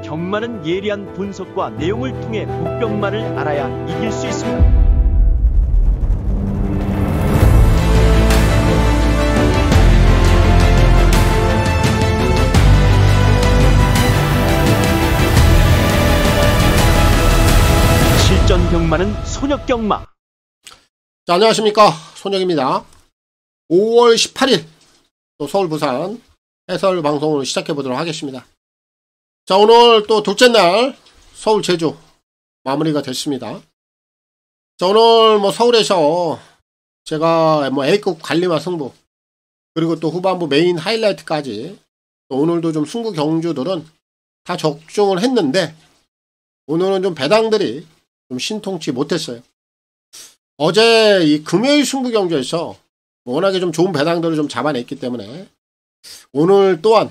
경마는 예리한 분석과 내용을 통해 복병마를 알아야 이길 수 있습니다. 실전 경마는 손혁경마. 자, 안녕하십니까, 손혁입니다. 5월 18일 또 서울 부산 해설 방송을 시작해 보도록 하겠습니다. 자, 오늘 또 둘째 날 서울 제주 마무리가 됐습니다. 자, 오늘 뭐 서울에서 제가 뭐 A급 관리마 승부, 그리고 또 후반부 메인 하이라이트까지, 또 오늘도 좀 승부 경주들은 다 적중을 했는데, 오늘은 좀 배당들이 좀 신통치 못했어요. 어제 이 금요일 승부 경주에서 워낙에 좀 좋은 배당들을 좀 잡아냈기 때문에 오늘 또한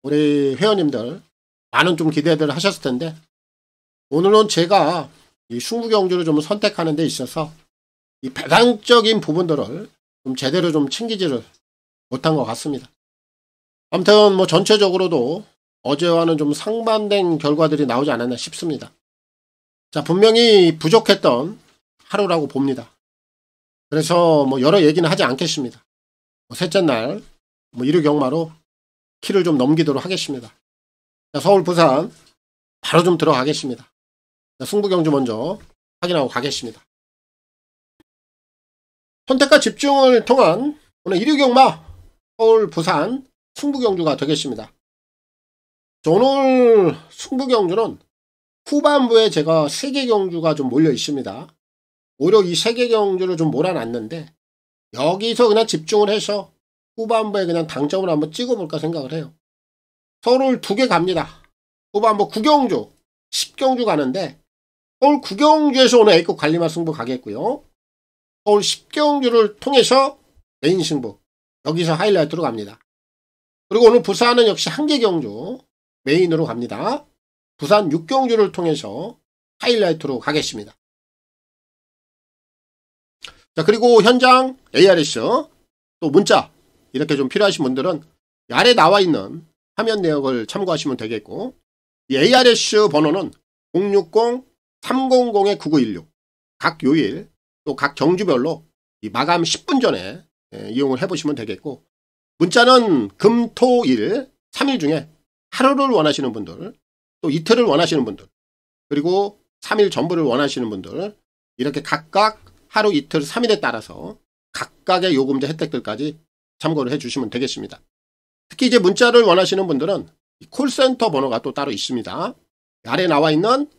우리 회원님들 많은 좀 기대들 하셨을 텐데, 오늘은 제가 이 승부 경주를 좀 선택하는 데 있어서 이 배당적인 부분들을 좀 제대로 좀 챙기지를 못한 것 같습니다. 아무튼 뭐 전체적으로도 어제와는 좀 상반된 결과들이 나오지 않았나 싶습니다. 자, 분명히 부족했던 하루라고 봅니다. 그래서 뭐 여러 얘기는 하지 않겠습니다. 셋째 날 뭐 1위 경마로 키를 좀 넘기도록 하겠습니다. 자, 서울 부산 바로 좀 들어가겠습니다. 자, 승부 경주 먼저 확인하고 가겠습니다. 선택과 집중을 통한 오늘 1위 경마 서울 부산 승부 경주가 되겠습니다. 자, 오늘 승부 경주는 후반부에 제가 3개 경주가 좀 몰려 있습니다. 오히려 이 3개 경주를 좀 몰아놨는데, 여기서 그냥 집중을 해서 후반부에 그냥 당점을 한번 찍어볼까 생각을 해요. 서울 2개 갑니다. 후반부 9경주, 10경주 가는데, 서울 9경주에서 오늘 A급 관리마 승부 가겠고요. 서울 10경주를 통해서 메인 승부, 여기서 하이라이트로 갑니다. 그리고 오늘 부산은 역시 1개 경주 메인으로 갑니다. 부산 6경주를 통해서 하이라이트로 가겠습니다. 자, 그리고 현장 ARS 또 문자 이렇게 좀 필요하신 분들은 아래 나와 있는 화면 내역을 참고하시면 되겠고, 이 ARS 번호는 060-300-9916, 각 요일 또 각 경주별로 이 마감 10분 전에 이용을 해보시면 되겠고, 문자는 금, 토, 일 3일 중에 하루를 원하시는 분들, 또 이틀을 원하시는 분들, 그리고 3일 전부를 원하시는 분들, 이렇게 각각 하루, 이틀, 3일에 따라서 각각의 요금제 혜택들까지 참고를 해주시면 되겠습니다. 특히 이제 문자를 원하시는 분들은 콜센터 번호가 또 따로 있습니다. 아래 나와 있는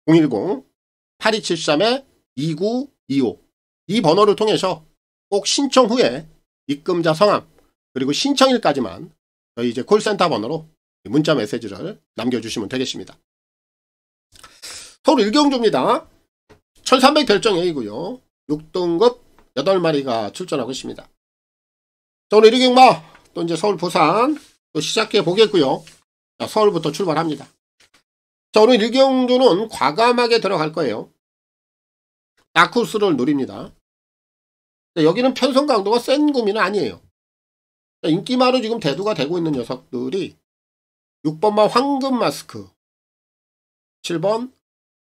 010-8273-2925, 이 번호를 통해서 꼭 신청 후에 입금자 성함 그리고 신청일까지만 저희 이제 콜센터 번호로 문자 메시지를 남겨주시면 되겠습니다. 서울 1경주입니다. 1300 결정 A고요. 6등급 8마리가 출전하고 있습니다. 자, 오늘 1위 경마 또 이제 서울 부산 또 시작해 보겠고요. 자, 서울부터 출발합니다. 자, 오늘 1경주는 과감하게 들어갈 거예요. 나쿠스를 노립니다. 자, 여기는 편성 강도가 센 구미는 아니에요. 자, 인기마로 지금 대두가 되고 있는 녀석들이 6번마 황금 마스크, 7번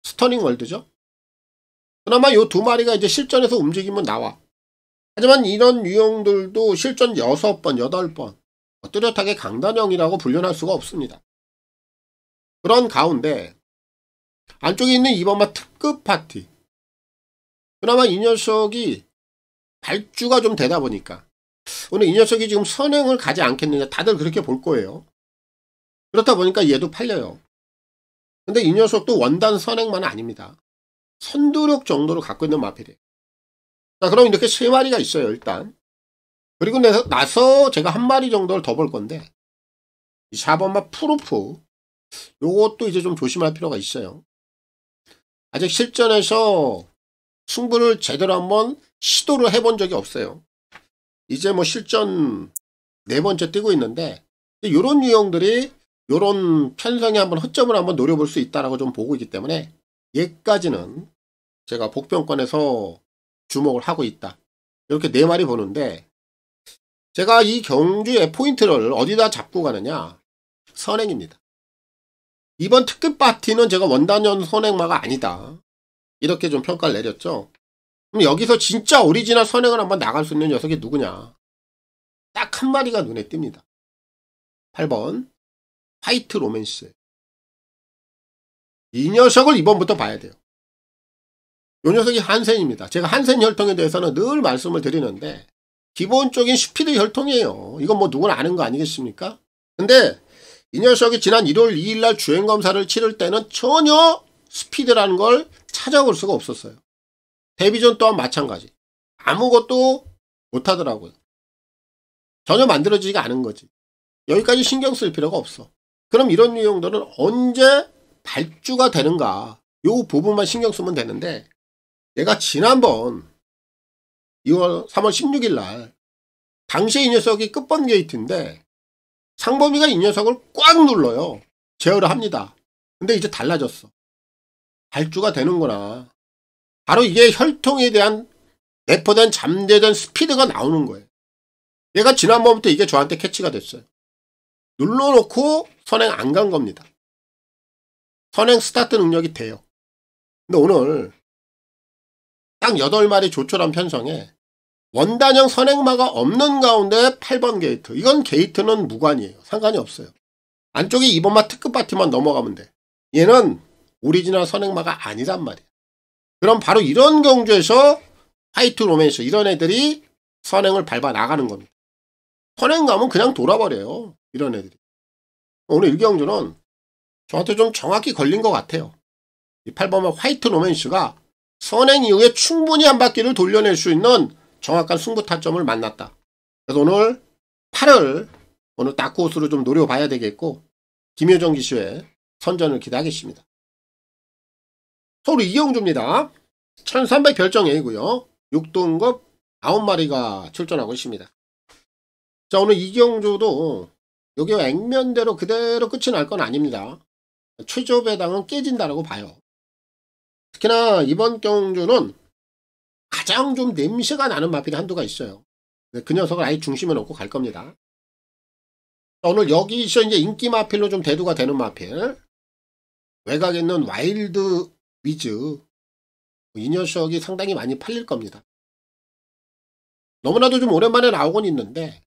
스터닝 월드죠. 그나마 요 2마리가 이제 실전에서 움직이면 나와. 하지만 이런 유형들도 실전 6번, 8번 뚜렷하게 강단형이라고 분류할 수가 없습니다. 그런 가운데 안쪽에 있는 2번마 특급 파티, 그나마 이 녀석이 발주가 좀 되다 보니까 오늘 이 녀석이 지금 선행을 가지 않겠느냐, 다들 그렇게 볼 거예요. 그렇다 보니까 얘도 팔려요. 근데 이 녀석도 원단 선행만은 아닙니다. 선두력 정도로 갖고 있는 마필이에요. 자, 그럼 이렇게 3마리가 있어요, 일단. 그리고 나서 제가 1마리 정도를 더 볼 건데, 이 4번마 프루프, 요것도 이제 좀 조심할 필요가 있어요. 아직 실전에서 승부를 제대로 한번 시도를 해본 적이 없어요. 이제 뭐 실전 4번째 뛰고 있는데, 요런 유형들이 요런 편성에 한번 허점을 한번 노려볼 수 있다라고 좀 보고 있기 때문에, 얘까지는 제가 복병권에서 주목을 하고 있다. 이렇게 4마리 보는데, 제가 이 경주의 포인트를 어디다 잡고 가느냐? 선행입니다. 이번 특급 파티는 제가 원단형 선행마가 아니다. 이렇게 좀 평가를 내렸죠. 그럼 여기서 진짜 오리지널 선행을 한번 나갈 수 있는 녀석이 누구냐. 딱 한 마리가 눈에 띕니다. 8번 화이트 로맨스. 이 녀석을 이번부터 봐야 돼요. 이 녀석이 한센입니다. 제가 한센 혈통에 대해서는 늘 말씀을 드리는데 기본적인 스피드 혈통이에요. 이건 뭐 누구나 아는 거 아니겠습니까? 근데 이 녀석이 지난 1월 2일날 주행검사를 치를 때는 전혀 스피드라는 걸 찾아볼 수가 없었어요. 데뷔전 또한 마찬가지. 아무것도 못하더라고요. 전혀 만들어지지가 않은 거지. 여기까지 신경 쓸 필요가 없어. 그럼 이런 유형들은 언제 발주가 되는가, 요 부분만 신경 쓰면 되는데, 얘가 지난번 3월 16일 날 당시에 이 녀석이 끝번 게이트인데 상범이가 이 녀석을 꽉 눌러요. 제어를 합니다. 근데 이제 달라졌어. 발주가 되는구나. 바로 이게 혈통에 대한 내포된 잠재된 스피드가 나오는 거예요. 얘가 지난번부터 이게 저한테 캐치가 됐어요. 눌러놓고 선행 안 간 겁니다. 선행 스타트 능력이 돼요. 근데 오늘 딱 8마리 조촐한 편성에 원단형 선행마가 없는 가운데 8번 게이트. 이건 게이트는 무관이에요. 상관이 없어요. 안쪽에 2번마 특급 파티만 넘어가면 돼. 얘는 오리지널 선행마가 아니란 말이에요. 그럼 바로 이런 경주에서 화이트 로맨스 이런 애들이 선행을 밟아 나가는 겁니다. 선행 가면 그냥 돌아버려요. 이런 애들이. 오늘 1경주는 저한테 좀 정확히 걸린 것 같아요. 이 8번마 화이트 로맨스가 선행 이후에 충분히 한 바퀴를 돌려낼 수 있는 정확한 승부 타점을 만났다. 그래서 오늘 8을 오늘 다크호스로 좀 노려봐야 되겠고 김효정 기수의 선전을 기대하겠습니다. 서울 2경주입니다. 1300 별정 A고요. 6등급 9마리가 출전하고 있습니다. 자, 오늘 2경주도 여기 액면대로 그대로 끝이 날 건 아닙니다. 최저 배당은 깨진다라고 봐요. 특히나 이번 경주는 가장 좀 냄새가 나는 마필이 한두가 있어요. 그 녀석을 아예 중심에 놓고 갈 겁니다. 오늘 여기서 이제 인기 마필로 좀 대두가 되는 마필. 외곽에 있는 와일드 위즈. 이 녀석이 상당히 많이 팔릴 겁니다. 너무나도 좀 오랜만에 나오곤 있는데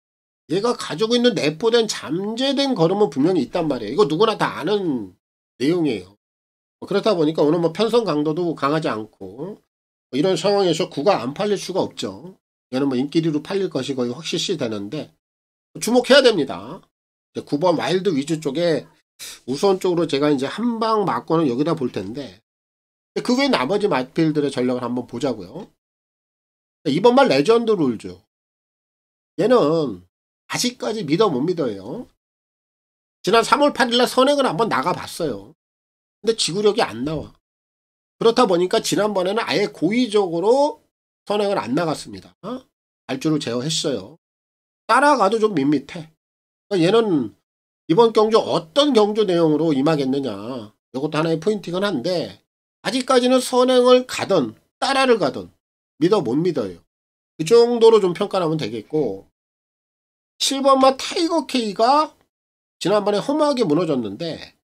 얘가 가지고 있는 내포된 잠재된 걸음은 분명히 있단 말이에요. 이거 누구나 다 아는 내용이에요. 그렇다 보니까 오늘 뭐 편성 강도도 강하지 않고 이런 상황에서 9가 안 팔릴 수가 없죠. 얘는 뭐 인기리로 팔릴 것이 거의 확실시 되는데 주목해야 됩니다. 9번 와일드 위즈 쪽에 우선적으로 제가 이제 한 방 맞고는 여기다 볼 텐데 그 외에 나머지 마필들의 전략을 한번 보자고요. 2번만 레전드 룰즈. 얘는 아직까지 믿어 못 믿어요. 지난 3월 8일날 선행을 한번 나가봤어요. 근데 지구력이 안 나와. 그렇다 보니까 지난번에는 아예 고의적으로 선행을 안 나갔습니다. 발주를 제어했어요. 따라가도 좀 밋밋해. 그러니까 얘는 이번 경주 어떤 경주 내용으로 임하겠느냐. 이것도 하나의 포인트긴 한데 아직까지는 선행을 가든 따라를 가든 믿어 못 믿어요. 그 정도로 좀 평가를 하면 되겠고 7번마 타이거 K가 지난번에 허무하게 무너졌는데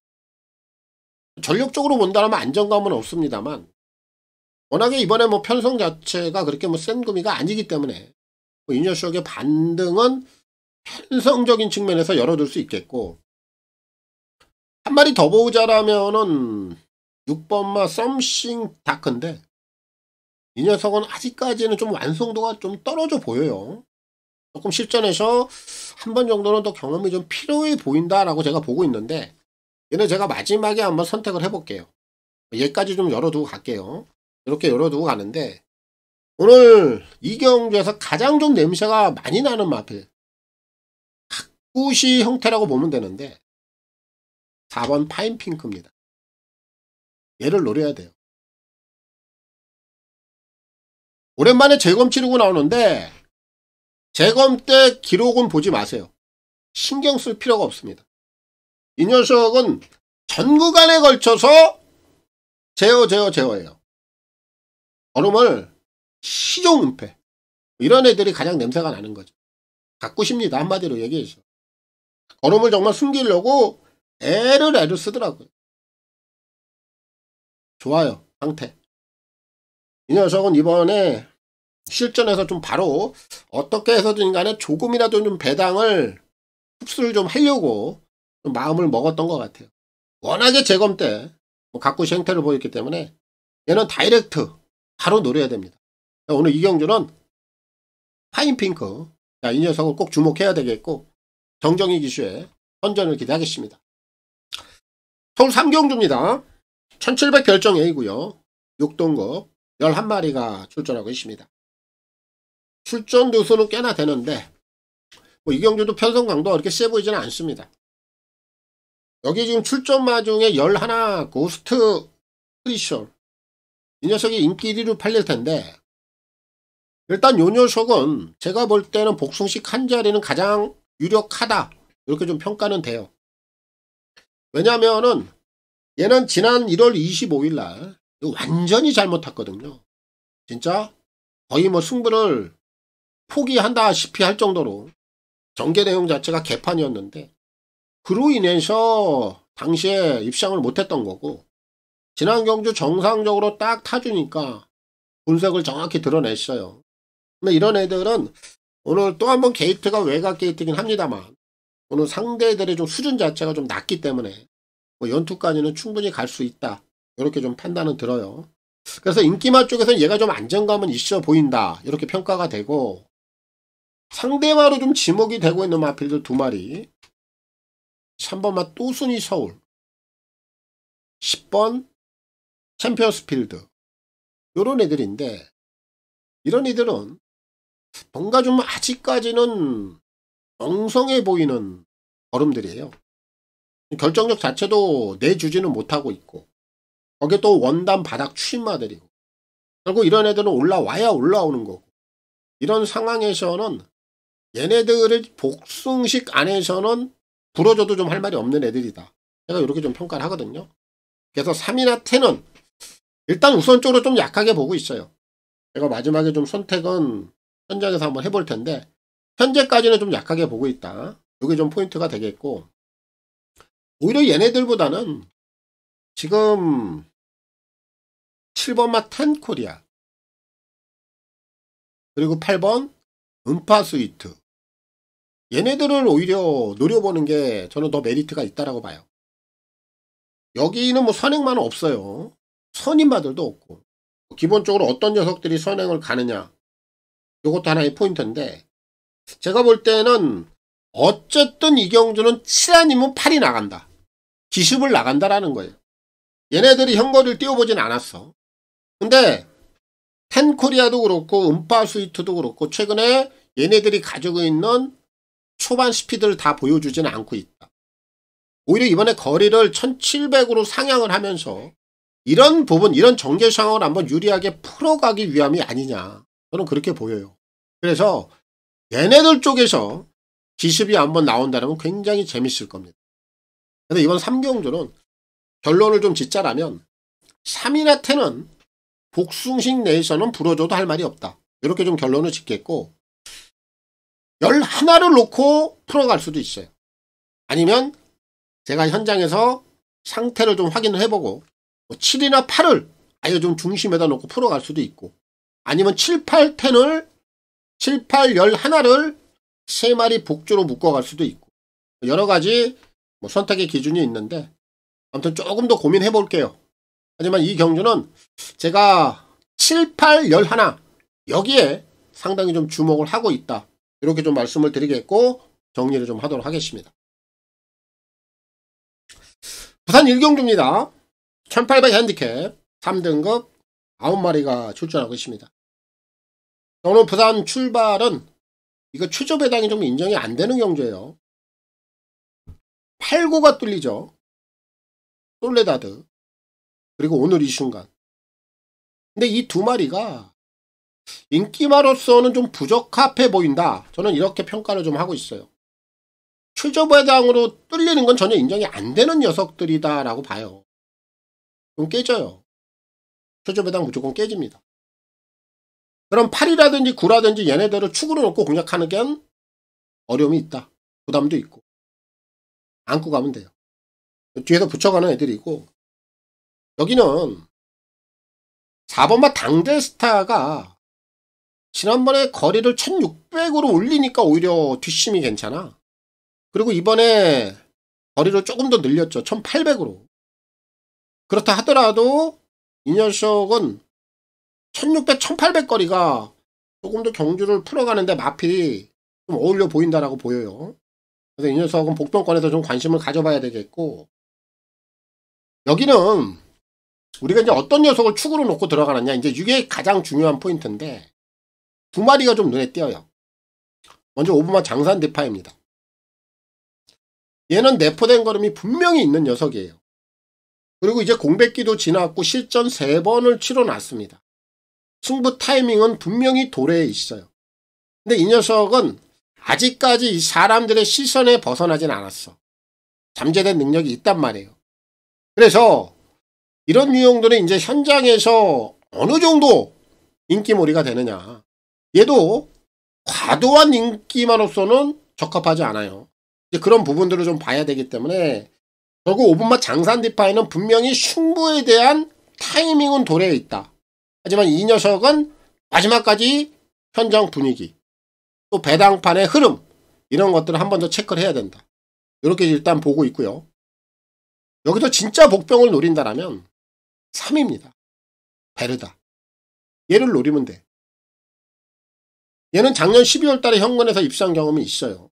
전력적으로 본다면 안정감은 없습니다만 워낙에 이번에 뭐 편성 자체가 그렇게 뭐 센 구미가 아니기 때문에 이 녀석의 반등은 편성적인 측면에서 열어둘 수 있겠고 한 마리 더 보자라면은 6번마 썸씽 다크인데 이 녀석은 아직까지는 좀 완성도가 좀 떨어져 보여요. 조금 실전에서 한 번 정도는 더 경험이 좀 필요해 보인다라고 제가 보고 있는데 얘는 제가 마지막에 한번 선택을 해볼게요. 얘까지 좀 열어두고 갈게요. 이렇게 열어두고 가는데 오늘 이 경주에서 가장 좀 냄새가 많이 나는 마필 각구시 형태라고 보면 되는데 4번 파인핑크입니다. 얘를 노려야 돼요. 오랜만에 재검 치르고 나오는데 재검 때 기록은 보지 마세요. 신경 쓸 필요가 없습니다. 이 녀석은 전 구간에 걸쳐서 제어예요. 걸음을 시종은폐. 이런 애들이 가장 냄새가 나는 거죠. 가꾸십니다. 한마디로 얘기해서. 걸음을 정말 숨기려고 애를 쓰더라고요. 좋아요. 상태. 이 녀석은 이번에 실전에서 좀 바로 어떻게 해서든 간에 조금이라도 좀 배당을 흡수를 좀 하려고 좀 마음을 먹었던 것 같아요. 워낙에 재검 때 가쿠시 행태를 보였기 때문에 얘는 다이렉트 바로 노려야 됩니다. 오늘 이경주는 파인핑크, 이 녀석을 꼭 주목해야 되겠고 정정희 기수의 선전을 기대하겠습니다. 서울 3경주입니다. 1700 결정 A고요. 6등급 11마리가 출전하고 있습니다. 출전 두수는 꽤나 되는데 이 경주도 편성 강도가 그렇게 세 보이지는 않습니다. 여기 지금 출전마 중에 11 고스트 크리셜, 이 녀석이 인기 1위로 팔릴 텐데 일단 요 녀석은 제가 볼 때는 복숭식 한 자리는 가장 유력하다 이렇게 좀 평가는 돼요. 왜냐면은 얘는 지난 1월 25일날 완전히 잘못 탔거든요. 진짜 거의 뭐 승부를 포기한다시피 할 정도로 전개 내용 자체가 개판이었는데 그로 인해서 당시에 입상을 못했던 거고 지난 경주 정상적으로 딱 타주니까 분석을 정확히 드러냈어요. 근데 이런 애들은 오늘 또 한번 게이트가 외곽 게이트긴 합니다만 오늘 상대들의 좀 수준 자체가 좀 낮기 때문에 뭐 연투까지는 충분히 갈 수 있다 이렇게 좀 판단은 들어요. 그래서 인기마 쪽에서는 얘가 좀 안정감은 있어 보인다 이렇게 평가가 되고 상대마로 좀 지목이 되고 있는 마필들 2마리 3번마 또순이 서울 10번 챔피언스필드 요런 애들인데 이런 애들은 뭔가 좀 아직까지는 엉성해 보이는 걸음들이에요. 결정력 자체도 내주지는 못하고 있고 거기에 또 원단 바닥 추임마들이고 결국 이런 애들은 올라와야 올라오는 거고 이런 상황에서는 얘네들을 복숭식 안에서는 불어줘도 좀 할 말이 없는 애들이다. 제가 이렇게 좀 평가를 하거든요. 그래서 3이나 10은 일단 우선적으로 좀 약하게 보고 있어요. 제가 마지막에 좀 선택은 현장에서 한번 해볼 텐데 현재까지는 좀 약하게 보고 있다. 이게 좀 포인트가 되겠고 오히려 얘네들보다는 지금 7번마 텐코리아 그리고 8번 음파스위트 얘네들을 오히려 노려보는 게 저는 더 메리트가 있다라고 봐요. 여기는 뭐 선행만은 없어요. 선임마들도 없고 기본적으로 어떤 녀석들이 선행을 가느냐 이것도 하나의 포인트인데 제가 볼 때는 어쨌든 이경주는 7 아니면 8이 나간다. 기습을 나간다라는 거예요. 얘네들이 현거리를 띄워보진 않았어. 근데 텐코리아도 그렇고 음파스위트도 그렇고 최근에 얘네들이 가지고 있는 초반 스피드를 다 보여주지는 않고 있다. 오히려 이번에 거리를 1700으로 상향을 하면서 이런 부분, 이런 전개 상황을 한번 유리하게 풀어가기 위함이 아니냐. 저는 그렇게 보여요. 그래서 얘네들 쪽에서 기습이 한번 나온다면 굉장히 재밌을 겁니다. 그래서 이번 3경주는 결론을 좀 짓자라면 3이나 10은 복숭식 내에서는 불어줘도 할 말이 없다. 이렇게 좀 결론을 짓겠고 11을 놓고 풀어갈 수도 있어요. 아니면 제가 현장에서 상태를 좀 확인을 해보고 7이나 8을 아예 좀 중심에다 놓고 풀어갈 수도 있고 아니면 7, 8, 10을 7, 8, 11을 3마리 복주로 묶어갈 수도 있고 여러가지 선택의 기준이 있는데 아무튼 조금 더 고민해 볼게요. 하지만 이 경주는 제가 7, 8, 11 여기에 상당히 좀 주목을 하고 있다. 이렇게 좀 말씀을 드리겠고 정리를 좀 하도록 하겠습니다. 부산 1경주입니다. 1800 핸디캡 3등급 9마리가 출전하고 있습니다. 오늘 부산 출발은 이거 최저 배당이 좀 인정이 안 되는 경주예요. 8고가 뚫리죠. 솔레다드 그리고 오늘 이 순간. 근데 이 2마리가 인기마로서는 좀 부적합해 보인다. 저는 이렇게 평가를 좀 하고 있어요. 최저 배당으로 뚫리는 건 전혀 인정이 안 되는 녀석들이다 라고 봐요. 좀 깨져요. 최저 배당 무조건 깨집니다. 그럼 8이라든지 9라든지 얘네들을 축으로 놓고 공략하는 게 어려움이 있다. 부담도 있고. 안고 가면 돼요. 뒤에서 붙여가는 애들이고 여기는 4번마 당대스타가 지난번에 거리를 1600으로 올리니까 오히려 뒷심이 괜찮아. 그리고 이번에 거리를 조금 더 늘렸죠. 1800으로. 그렇다 하더라도 이 녀석은 1600, 1800 거리가 조금 더 경주를 풀어가는데 마필이 좀 어울려 보인다라고 보여요. 그래서 이 녀석은 복병권에서 좀 관심을 가져봐야 되겠고, 여기는 우리가 이제 어떤 녀석을 축으로 놓고 들어가느냐, 이제 이게 가장 중요한 포인트인데, 두 마리가 좀 눈에 띄어요. 먼저 5번마 장산대파입니다. 얘는 내포된 걸음이 분명히 있는 녀석이에요. 그리고 이제 공백기도 지났고 실전 3번을 치러놨습니다. 승부 타이밍은 분명히 도래에 있어요. 근데 이 녀석은 아직까지 이 사람들의 시선에 벗어나진 않았어. 잠재된 능력이 있단 말이에요. 그래서 이런 유형들은 이제 현장에서 어느 정도 인기몰이가 되느냐. 얘도 과도한 인기만으로서는 적합하지 않아요. 이제 그런 부분들을 좀 봐야 되기 때문에 결국 5번마 장산디파이는 분명히 승부에 대한 타이밍은 도래에 있다. 하지만 이 녀석은 마지막까지 현장 분위기, 또 배당판의 흐름, 이런 것들을 한 번 더 체크를 해야 된다. 이렇게 일단 보고 있고요. 여기서 진짜 복병을 노린다라면 3입니다. 베르다. 얘를 노리면 돼. 얘는 작년 12월 달에 현근에서 입상 경험이 있어요.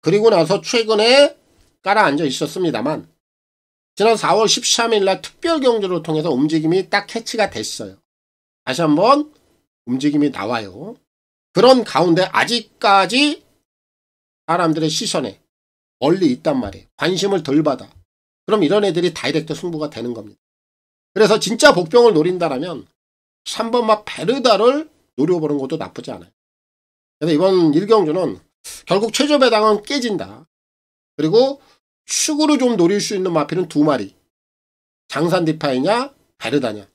그리고 나서 최근에 깔아앉아 있었습니다만 지난 4월 13일 날 특별 경주를 통해서 움직임이 딱 캐치가 됐어요. 다시 한번 움직임이 나와요. 그런 가운데 아직까지 사람들의 시선에 멀리 있단 말이에요. 관심을 덜 받아. 그럼 이런 애들이 다이렉트 승부가 되는 겁니다. 그래서 진짜 복병을 노린다라면 3번마 베르다를 노려보는 것도 나쁘지 않아요. 그래서 이번 1경주는 결국 최저 배당은 깨진다. 그리고 축으로 좀 노릴 수 있는 마필은 2마리. 장산디파이냐 베르다냐.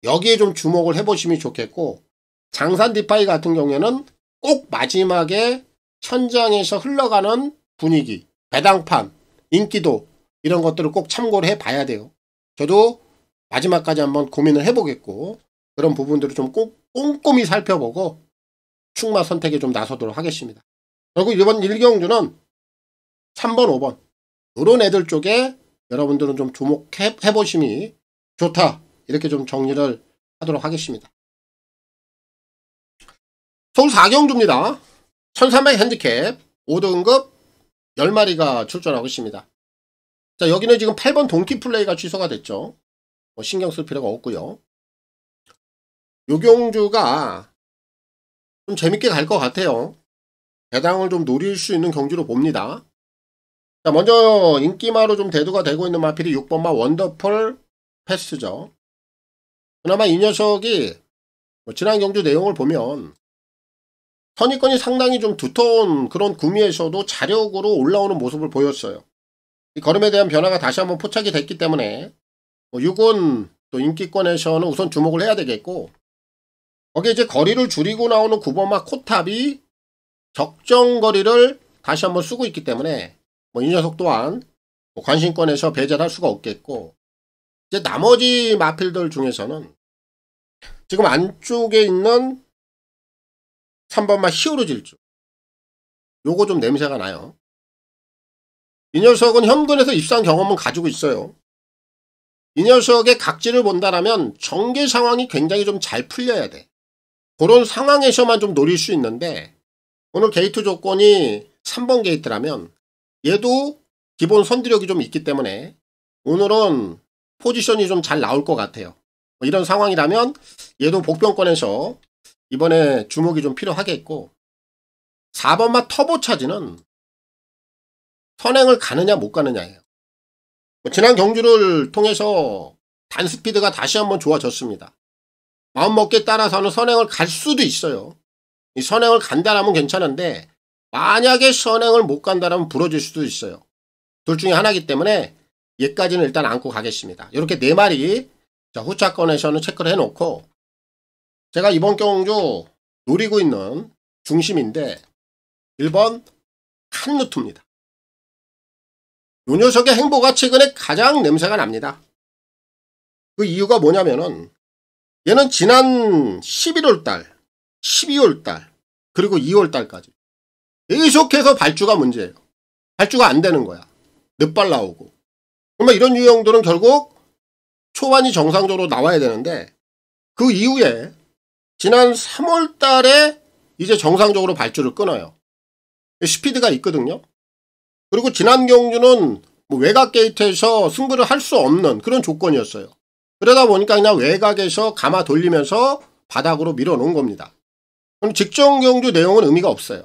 여기에 좀 주목을 해보시면 좋겠고, 장산디파이 같은 경우에는 꼭 마지막에 현장에서 흘러가는 분위기, 배당판, 인기도 이런 것들을 꼭 참고를 해봐야 돼요. 저도 마지막까지 한번 고민을 해보겠고, 그런 부분들을 좀 꼭 꼼꼼히 살펴보고 축마 선택에 좀 나서도록 하겠습니다. 그리고 이번 1경주는 3번, 5번 이런 애들 쪽에 여러분들은 좀 주목해보심이 좋다. 이렇게 좀 정리를 하도록 하겠습니다. 서울 4경주입니다. 1300 핸디캡 5등급 10마리가 출전하고 있습니다. 자, 여기는 지금 8번 동키 플레이가 취소가 됐죠. 뭐 신경 쓸 필요가 없고요. 요 경주가 좀 재밌게 갈 것 같아요. 배당을 좀 노릴 수 있는 경주로 봅니다. 자, 먼저 인기마로 좀 대두가 되고 있는 마필이 6번마 원더풀 패스죠. 그나마 이 녀석이 지난 경주 내용을 보면 선입권이 상당히 좀 두터운 그런 구미에서도 자력으로 올라오는 모습을 보였어요. 이 걸음에 대한 변화가 다시 한번 포착이 됐기 때문에 6은 또 인기권에서는 우선 주목을 해야 되겠고, 거기에 이제 거리를 줄이고 나오는 9번마 코탑이 적정 거리를 다시 한번 쓰고 있기 때문에 이 녀석 또한 관심권에서 배제를 할 수가 없겠고, 이제 나머지 마필들 중에서는 지금 안쪽에 있는 3번마 히어로 질주, 요거 좀 냄새가 나요. 이 녀석은 현근에서 입상 경험은 가지고 있어요. 이 녀석의 각질을 본다라면 전개 상황이 굉장히 좀 잘 풀려야 돼. 그런 상황에서만 좀 노릴 수 있는데, 오늘 게이트 조건이 3번 게이트라면 얘도 기본 선두력이 좀 있기 때문에 오늘은 포지션이 좀 잘 나올 것 같아요. 이런 상황이라면 얘도 복병권에서 이번에 주목이 좀 필요하겠고, 4번마 터보차지는 선행을 가느냐 못 가느냐예요. 지난 경주를 통해서 단스피드가 다시 한번 좋아졌습니다. 마음먹기에 따라서는 선행을 갈 수도 있어요. 이 선행을 간다라면 괜찮은데 만약에 선행을 못 간다라면 부러질 수도 있어요. 둘 중에 하나이기 때문에 얘까지는 일단 안고 가겠습니다. 이렇게 4마리 후차권에서는 체크를 해놓고, 제가 이번 경주 노리고 있는 중심인데 1번 한루트입니다. 이 녀석의 행보가 최근에 가장 냄새가 납니다. 그 이유가 뭐냐면은 얘는 지난 11월달, 12월달, 그리고 2월달까지 계속해서 발주가 문제예요. 발주가 안 되는 거야. 늦발 나오고. 그러면 이런 유형들은 결국 초반이 정상적으로 나와야 되는데 그 이후에 지난 3월달에 이제 정상적으로 발주를 끊어요. 스피드가 있거든요. 그리고 지난 경주는 뭐 외곽 게이트에서 승부를 할 수 없는 그런 조건이었어요. 그러다 보니까 그냥 외곽에서 감아 돌리면서 바닥으로 밀어놓은 겁니다. 그럼 직전 경주 내용은 의미가 없어요.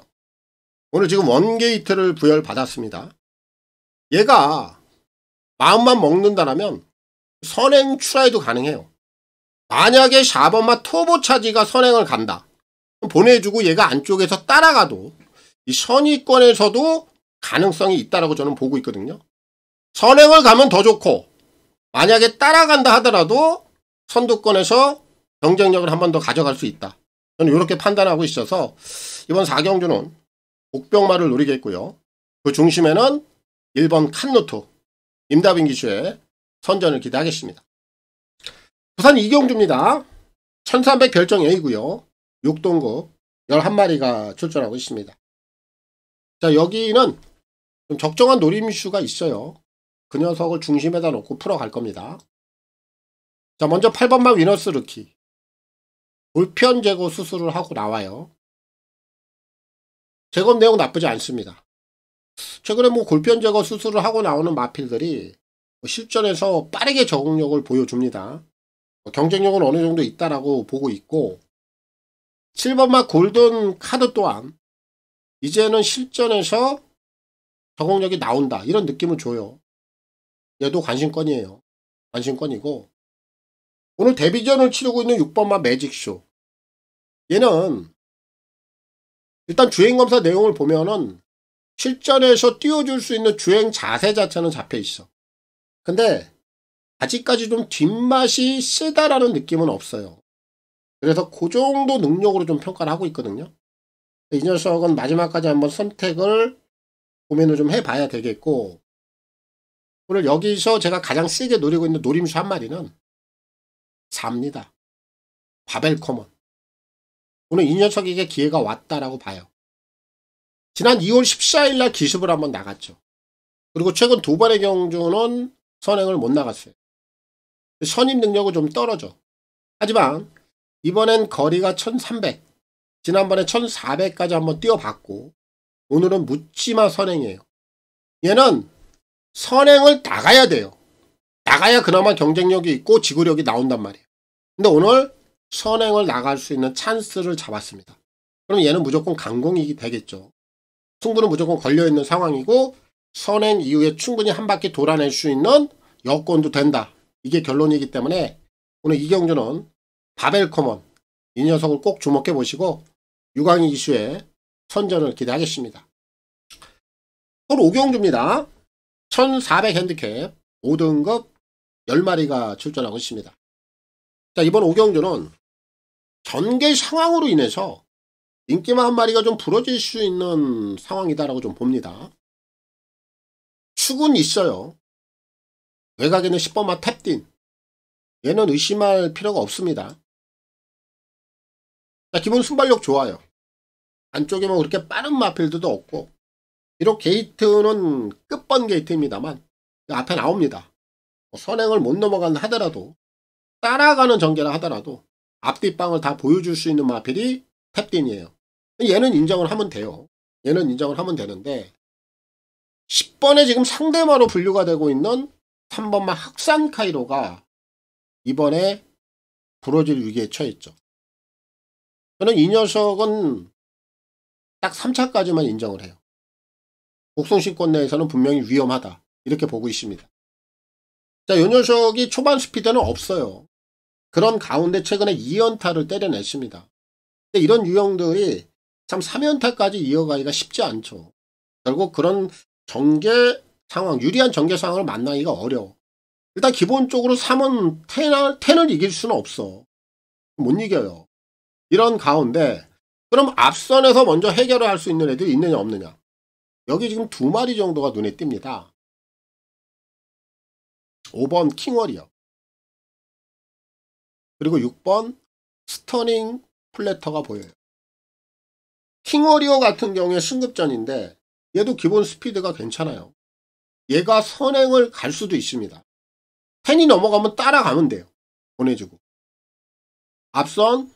오늘 지금 원게이트를 부여받았습니다. 얘가 마음만 먹는다라면 선행 출하에도 가능해요. 만약에 4번마 터보차지가 선행을 간다. 보내주고 얘가 안쪽에서 따라가도 이 선위권에서도 가능성이 있다라고 저는 보고 있거든요. 선행을 가면 더 좋고 만약에 따라간다 하더라도 선두권에서 경쟁력을 한 번 더 가져갈 수 있다. 저는 이렇게 판단하고 있어서 이번 4경주는 복병마를 노리겠고요. 그 중심에는 1번 칸노트 임다빈 기수의 선전을 기대하겠습니다. 부산 2경주입니다. 1300 별정 A고요. 6동급 11마리가 출전하고 있습니다. 자, 여기는 좀 적정한 노림수가 있어요. 그 녀석을 중심에다 놓고 풀어갈 겁니다. 자, 먼저 8번마 위너스 루키. 볼편 제거 수술을 하고 나와요. 제거 내용 나쁘지 않습니다. 최근에 뭐 골편 제거 수술을 하고 나오는 마필들이 실전에서 빠르게 적응력을 보여줍니다. 경쟁력은 어느 정도 있다라고 보고 있고 7번마 골든 카드 또한 이제는 실전에서 적응력이 나온다 이런 느낌을 줘요. 얘도 관심권이에요. 관심권이고 오늘 데뷔전을 치르고 있는 6번마 매직쇼 얘는 일단 주행검사 내용을 보면은 실전에서 띄워줄 수 있는 주행 자세 자체는 잡혀 있어. 근데 아직까지 좀 뒷맛이 세다라는 느낌은 없어요. 그래서 그 정도 능력으로 좀 평가를 하고 있거든요. 이 녀석은 마지막까지 한번 선택을 고민을 좀 해봐야 되겠고 오늘 여기서 제가 가장 세게 노리고 있는 노림수 한 마리는 4입니다. 바벨 커먼. 오늘 이 녀석에게 기회가 왔다라고 봐요. 지난 2월 14일날 기습을 한번 나갔죠. 그리고 최근 두 번의 경주는 선행을 못 나갔어요. 선임 능력은 좀 떨어져. 하지만 이번엔 거리가 1300, 지난번에 1400까지 한번 뛰어봤고 오늘은 묻지마 선행이에요. 얘는 선행을 나가야 돼요. 나가야 그나마 경쟁력이 있고 지구력이 나온단 말이에요. 근데 오늘 선행을 나갈 수 있는 찬스를 잡았습니다. 그럼 얘는 무조건 강공이 되겠죠. 승부는 무조건 걸려있는 상황이고 선행 이후에 충분히 한 바퀴 돌아낼 수 있는 여건도 된다. 이게 결론이기 때문에 오늘 이 경주는 바벨 커먼 이 녀석을 꼭 주목해 보시고 유광희 기수의 선전을 기대하겠습니다. 또 5경주입니다. 1400 핸디캡 5등급 10마리가 출전하고 있습니다. 자, 이번 5경주는 전개 상황으로 인해서 인기마 한 마리가 좀 부러질 수 있는 상황이다라고 좀 봅니다. 축은 있어요. 외곽에는 10번마 탭딘. 얘는 의심할 필요가 없습니다. 자, 기본 순발력 좋아요. 안쪽에 뭐 그렇게 빠른 마필드도 없고 비록 게이트는 끝번 게이트입니다만 앞에 나옵니다. 선행을 못 넘어간다 하더라도 따라가는 전개라 하더라도 앞뒷방을 다 보여줄 수 있는 마필이 탭딘이에요. 얘는 인정을 하면 돼요. 얘는 인정을 하면 되는데 10번에 지금 상대마로 분류가 되고 있는 3번마 학산 카이로가 이번에 부러질 위기에 처했죠. 저는 이 녀석은 딱 3차까지만 인정을 해요. 복송신권 내에서는 분명히 위험하다. 이렇게 보고 있습니다. 자, 이 녀석이 초반 스피드는 없어요. 그런 가운데 최근에 2연타를 때려냈습니다. 근데 이런 유형들이 참 3연타까지 이어가기가 쉽지 않죠. 결국 그런 전개 상황, 유리한 전개 상황을 만나기가 어려워. 일단 기본적으로 3은 10을 이길 수는 없어. 못 이겨요. 이런 가운데 그럼 앞선에서 먼저 해결을 할 수 있는 애들이 있느냐 없느냐. 여기 지금 2마리 정도가 눈에 띕니다. 5번 킹월이요. 그리고 6번 스터닝 플래터가 보여요. 킹워리어 같은 경우에 승급전인데 얘도 기본 스피드가 괜찮아요. 얘가 선행을 갈 수도 있습니다. 10이 넘어가면 따라가면 돼요. 보내주고. 앞선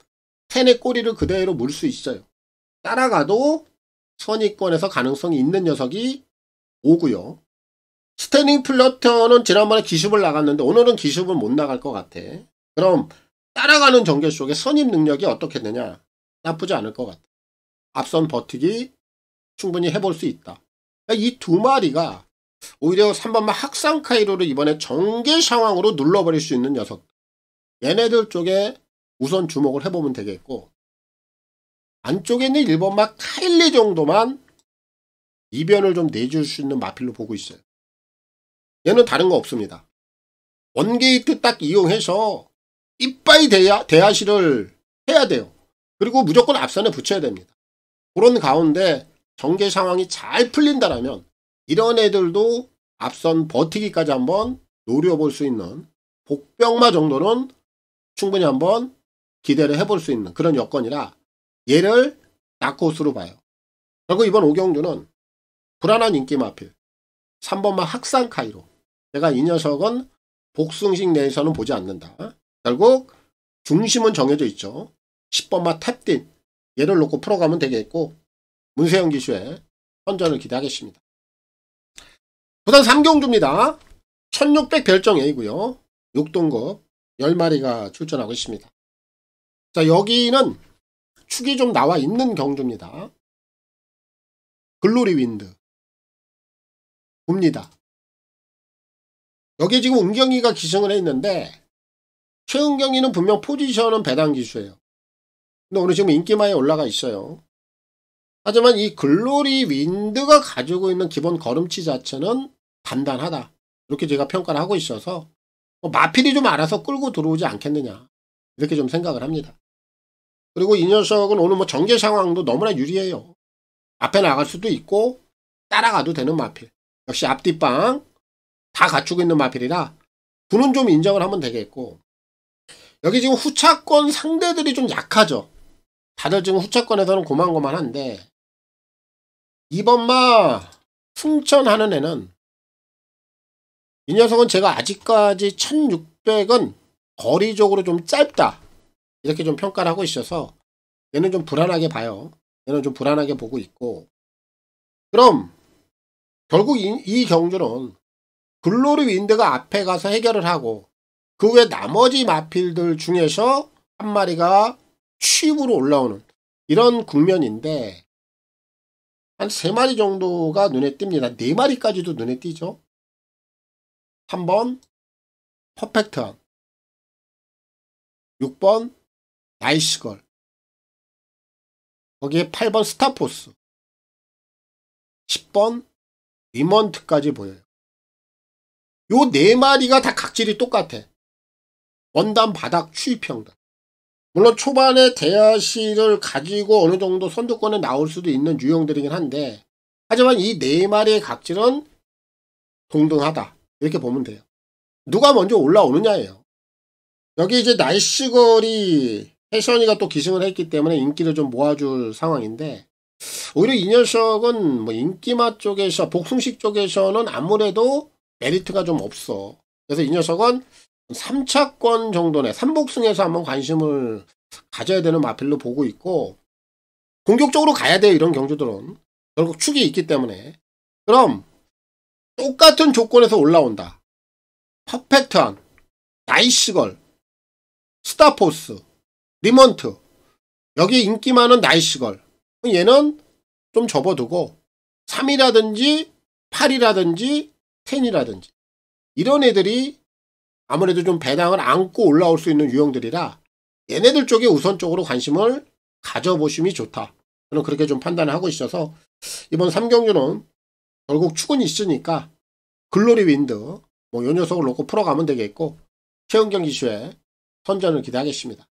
10의 꼬리를 그대로 물 수 있어요. 따라가도 선위권에서 가능성이 있는 녀석이 오고요. 스터닝 플래터는 지난번에 기습을 나갔는데 오늘은 기습을 못 나갈 것 같아. 그럼 따라가는 전개 속에 선입 능력이 어떻겠느냐? 나쁘지 않을 것 같아. 앞선 버티기 충분히 해볼 수 있다. 이 두 마리가 오히려 3번만 학상 카이로를 이번에 전개 상황으로 눌러버릴 수 있는 녀석. 얘네들 쪽에 우선 주목을 해보면 되겠고, 안쪽에 있는 1번만 카일리 정도만 이변을 좀 내줄 수 있는 마필로 보고 있어요. 얘는 다른 거 없습니다. 원게이트 딱 이용해서 이빠이 대하시를 해야 돼요. 그리고 무조건 앞선에 붙여야 됩니다. 그런 가운데 전개 상황이 잘 풀린다라면 이런 애들도 앞선 버티기까지 한번 노려볼 수 있는 복병마 정도는 충분히 한번 기대를 해볼 수 있는 그런 여건이라 얘를 다크호스로 봐요. 결국 이번 오경주는 불안한 인기 마필 3번만 학상 카이로. 제가 이 녀석은 복승식 내에서는 보지 않는다. 결국 중심은 정해져 있죠. 10번만 탭딘. 얘를 놓고 풀어가면 되겠고, 문세영 기수의 선전을 기대하겠습니다. 부산 3경주입니다. 1600 별정 A고요. 6등급 10마리가 출전하고 있습니다. 자, 여기는 축이 좀 나와 있는 경주입니다. 글로리 윈드 봅니다. 여기 지금 은경이가 기승을 했는데 최은경이는 분명 포지션은 배당 기수예요. 근데 오늘 지금 인기마에 올라가 있어요. 하지만 이 글로리 윈드가 가지고 있는 기본 걸음치 자체는 단단하다. 이렇게 제가 평가를 하고 있어서 마필이 좀 알아서 끌고 들어오지 않겠느냐. 이렇게 좀 생각을 합니다. 그리고 이 녀석은 오늘 뭐 전개 상황도 너무나 유리해요. 앞에 나갈 수도 있고 따라가도 되는 마필. 역시 앞뒷방 다 갖추고 있는 마필이라 부는 좀 인정을 하면 되겠고, 여기 지금 후차권 상대들이 좀 약하죠. 다들 지금 후차권에서는 고만고만한데 이번마 승천하는 애는 이 녀석은 제가 아직까지 1600은 거리적으로 좀 짧다 이렇게 좀 평가를 하고 있어서 얘는 좀 불안하게 봐요. 얘는 좀 불안하게 보고 있고, 그럼 결국 이 경주는 글로리 윈드가 앞에 가서 해결을 하고 그 외 나머지 마필들 중에서 한 마리가 취입으로 올라오는 이런 국면인데 한 3마리 정도가 눈에 띕니다. 4마리까지도 눈에 띄죠. 3번 퍼펙트한, 6번 나이스걸, 거기에 8번 스타포스, 10번 리먼트까지 보여요. 요 4마리가 다 각질이 똑같아. 원단 바닥 추입형들. 물론 초반에 대야시를 가지고 어느 정도 선두권에 나올 수도 있는 유형들이긴 한데, 하지만 이 4마리의 각질은 동등하다. 이렇게 보면 돼요. 누가 먼저 올라오느냐예요. 여기 이제 나이스걸이 혜선이가 또 기승을 했기 때문에 인기를 좀 모아줄 상황인데, 오히려 이 녀석은 뭐 인기마 쪽에서 복승식 쪽에서는 아무래도 메리트가 좀 없어. 그래서 이 녀석은 3차권 정도네, 3복승에서 한번 관심을 가져야 되는 마필로 보고 있고, 공격적으로 가야 돼요. 이런 경주들은 결국 축이 있기 때문에. 그럼 똑같은 조건에서 올라온다. 퍼펙트한, 나이스걸, 스타포스, 리먼트, 여기 인기 많은 나이스걸, 얘는 좀 접어두고 3이라든지 8이라든지 10이라든지 이런 애들이 아무래도 좀 배당을 안고 올라올 수 있는 유형들이라 얘네들 쪽에 우선적으로 관심을 가져보심이 좋다. 저는 그렇게 좀 판단을 하고 있어서 이번 3경주는 결국 축은 있으니까 글로리 윈드 뭐 요 녀석을 놓고 풀어가면 되겠고, 최은경 기수의 선전을 기대하겠습니다.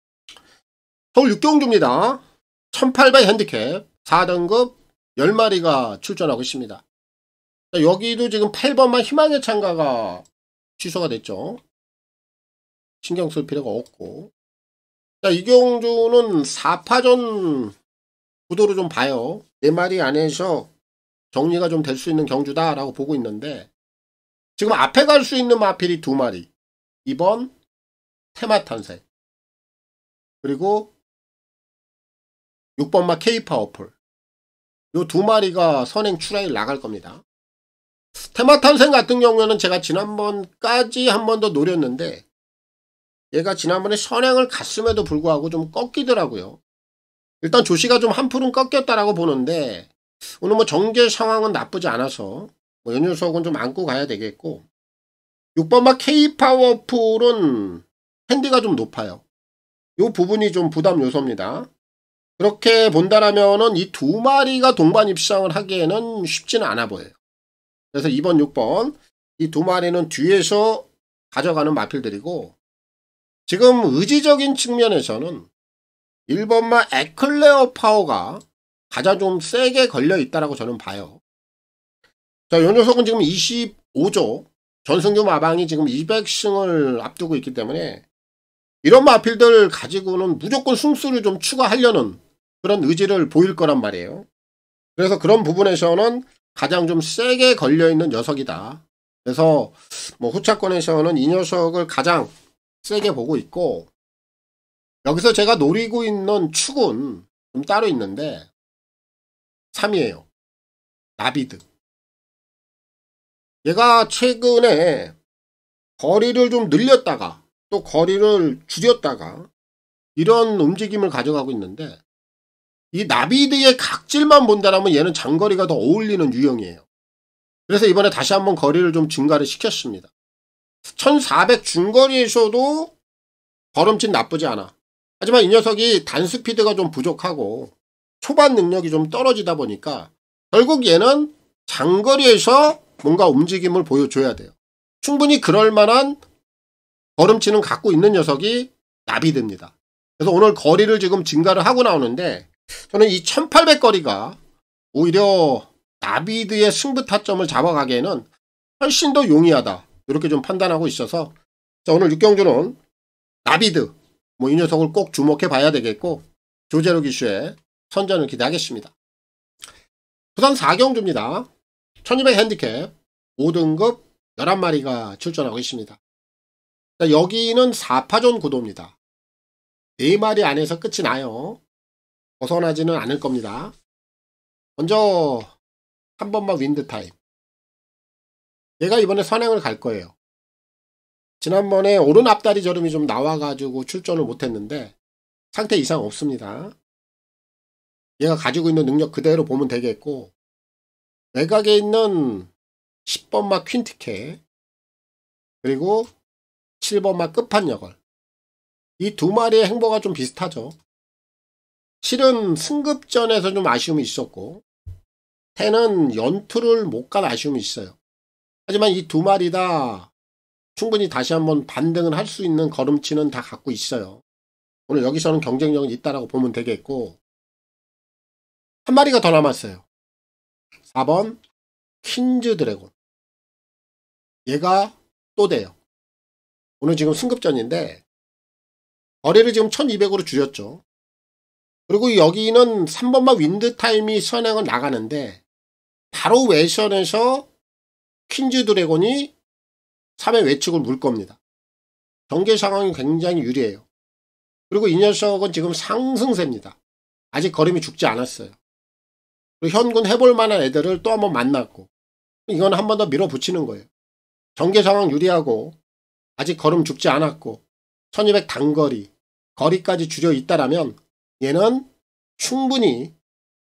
서울 6경주입니다. 1800 핸디캡 4등급 10마리가 출전하고 있습니다. 자, 여기도 지금 8번만 희망의 참가가 취소가 됐죠. 신경 쓸 필요가 없고, 자, 이 경주는 4파전 구도로 좀 봐요. 4마리 안에서 정리가 좀 될 수 있는 경주다라고 보고 있는데, 지금 앞에 갈 수 있는 마필이 2마리. 2번 테마탄생, 그리고 6번마 K파워풀. 요 2마리가 선행 출하일 나갈 겁니다. 테마탄생 같은 경우에는 제가 지난번까지 한 번 더 노렸는데, 얘가 지난번에 선행을 갔음에도 불구하고 좀 꺾이더라고요. 일단 조시가 좀 한 풀은 꺾였다라고 보는데, 오늘 뭐 정제 상황은 나쁘지 않아서 뭐 이 녀석은 좀 안고 가야 되겠고, 6번마 K파워풀은 핸디가 좀 높아요. 이 부분이 좀 부담 요소입니다. 그렇게 본다라면은 이 2마리가 동반 입상을 하기에는 쉽지는 않아 보여요. 그래서 2번, 6번 이 2마리는 뒤에서 가져가는 마필들이고, 지금 의지적인 측면에서는 1번마 에클레어 파워가 가장 좀 세게 걸려 있다라고 저는 봐요. 자, 이 녀석은 지금 25조 전승규 마방이 지금 200승을 앞두고 있기 때문에 이런 마필들 가지고는 무조건 승수를 좀 추가하려는 그런 의지를 보일 거란 말이에요. 그래서 그런 부분에서는 가장 좀 세게 걸려있는 녀석이다. 그래서 뭐 후차권에서는 이 녀석을 가장 세게 보고 있고, 여기서 제가 노리고 있는 축은 좀 따로 있는데 3이에요. 나비드. 얘가 최근에 거리를 좀 늘렸다가 또 거리를 줄였다가 이런 움직임을 가져가고 있는데, 이 나비드의 각질만 본다면 얘는 장거리가 더 어울리는 유형이에요. 그래서 이번에 다시 한번 거리를 좀 증가를 시켰습니다. 1400 중거리에서도 걸음진 나쁘지 않아. 하지만 이 녀석이 단스피드가 좀 부족하고 초반 능력이 좀 떨어지다 보니까 결국 얘는 장거리에서 뭔가 움직임을 보여줘야 돼요. 충분히 그럴 만한 걸음치는 갖고 있는 녀석이 나비드입니다. 그래서 오늘 거리를 지금 증가를 하고 나오는데, 저는 이 1800 거리가 오히려 나비드의 승부 타점을 잡아가기에는 훨씬 더 용이하다, 이렇게 좀 판단하고 있어서, 자, 오늘 6경주는 나비드 뭐 이 녀석을 꼭 주목해 봐야 되겠고, 조제로 기슈의 선전을 기대하겠습니다. 부산 4경주입니다. 1200 핸디캡 5등급 11마리가 출전하고 있습니다. 자, 여기는 4파전 구도입니다. 4마리 안에서 끝이 나요. 벗어나지는 않을 겁니다. 먼저 한 번만 윈드타임. 얘가 이번에 선행을 갈 거예요. 지난번에 오른 앞다리 저름이 좀 나와가지고 출전을 못했는데 상태 이상 없습니다. 얘가 가지고 있는 능력 그대로 보면 되겠고, 외곽에 있는 10번마 퀸티케, 그리고 7번마 끝판여걸, 이 2마리의 행보가 좀 비슷하죠. 실은 승급전에서 좀 아쉬움이 있었고, 태는 연투를 못 간 아쉬움이 있어요. 하지만 이 2마리 다 충분히 다시 한번 반등을 할 수 있는 걸음치는 다 갖고 있어요. 오늘 여기서는 경쟁력은 있다라고 보면 되겠고, 한 마리가 더 남았어요. 4번 퀸즈 드래곤. 얘가 또 돼요. 오늘 지금 승급전인데 거리를 지금 1200으로 줄였죠. 그리고 여기는 3번마 윈드타임이 선행을 나가는데, 바로 외선에서 퀸즈 드래곤이 3회 외측을 물 겁니다. 경계 상황이 굉장히 유리해요. 그리고 이 녀석은 지금 상승세입니다. 아직 걸음이 죽지 않았어요. 그리고 현군 해볼 만한 애들을 또 한번 만났고, 이건 한 번 더 밀어붙이는 거예요. 경계 상황 유리하고 아직 걸음 죽지 않았고 1200 단거리, 거리까지 줄여 있다라면 얘는 충분히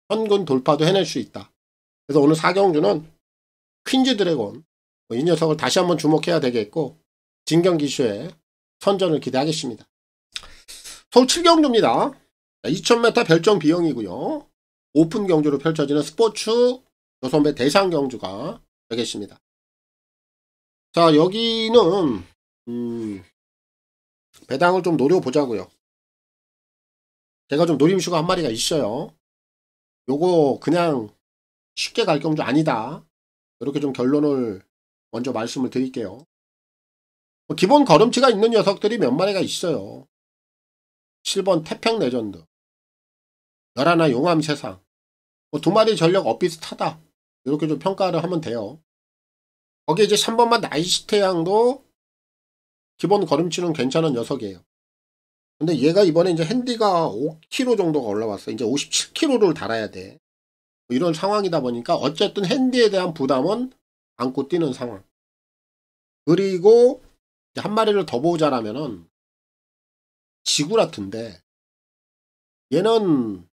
현군 돌파도 해낼 수 있다. 그래서 오늘 4경주는 퀸즈 드래곤, 이 녀석을 다시 한번 주목해야 되겠고, 진경기슈의 선전을 기대하겠습니다. 서울 7경주입니다. 2000m 별정 비용이고요. 오픈 경주로 펼쳐지는 스포츠 여선배 대상 경주가 되겠습니다. 자, 여기는 배당을 좀 노려보자고요. 제가 좀 노림수가 한 마리가 있어요. 요거 그냥 쉽게 갈 경주 아니다, 이렇게 좀 결론을 먼저 말씀을 드릴게요. 기본 걸음치가 있는 녀석들이 몇 마리가 있어요. 7번 태평 레전드, 11 용암 세상, 뭐 2마리 전력 엇비슷하다. 이렇게 좀 평가를 하면 돼요. 거기에 이제 3번만 나이스 태양도 기본 걸음치는 괜찮은 녀석이에요. 근데 얘가 이번에 이제 핸디가 5kg 정도가 올라왔어. 이제 57kg를 달아야 돼. 이런 상황이다 보니까 어쨌든 핸디에 대한 부담은 안고 뛰는 상황. 그리고 이제 한 마리를 더 보자라면은 지구라트인데, 얘는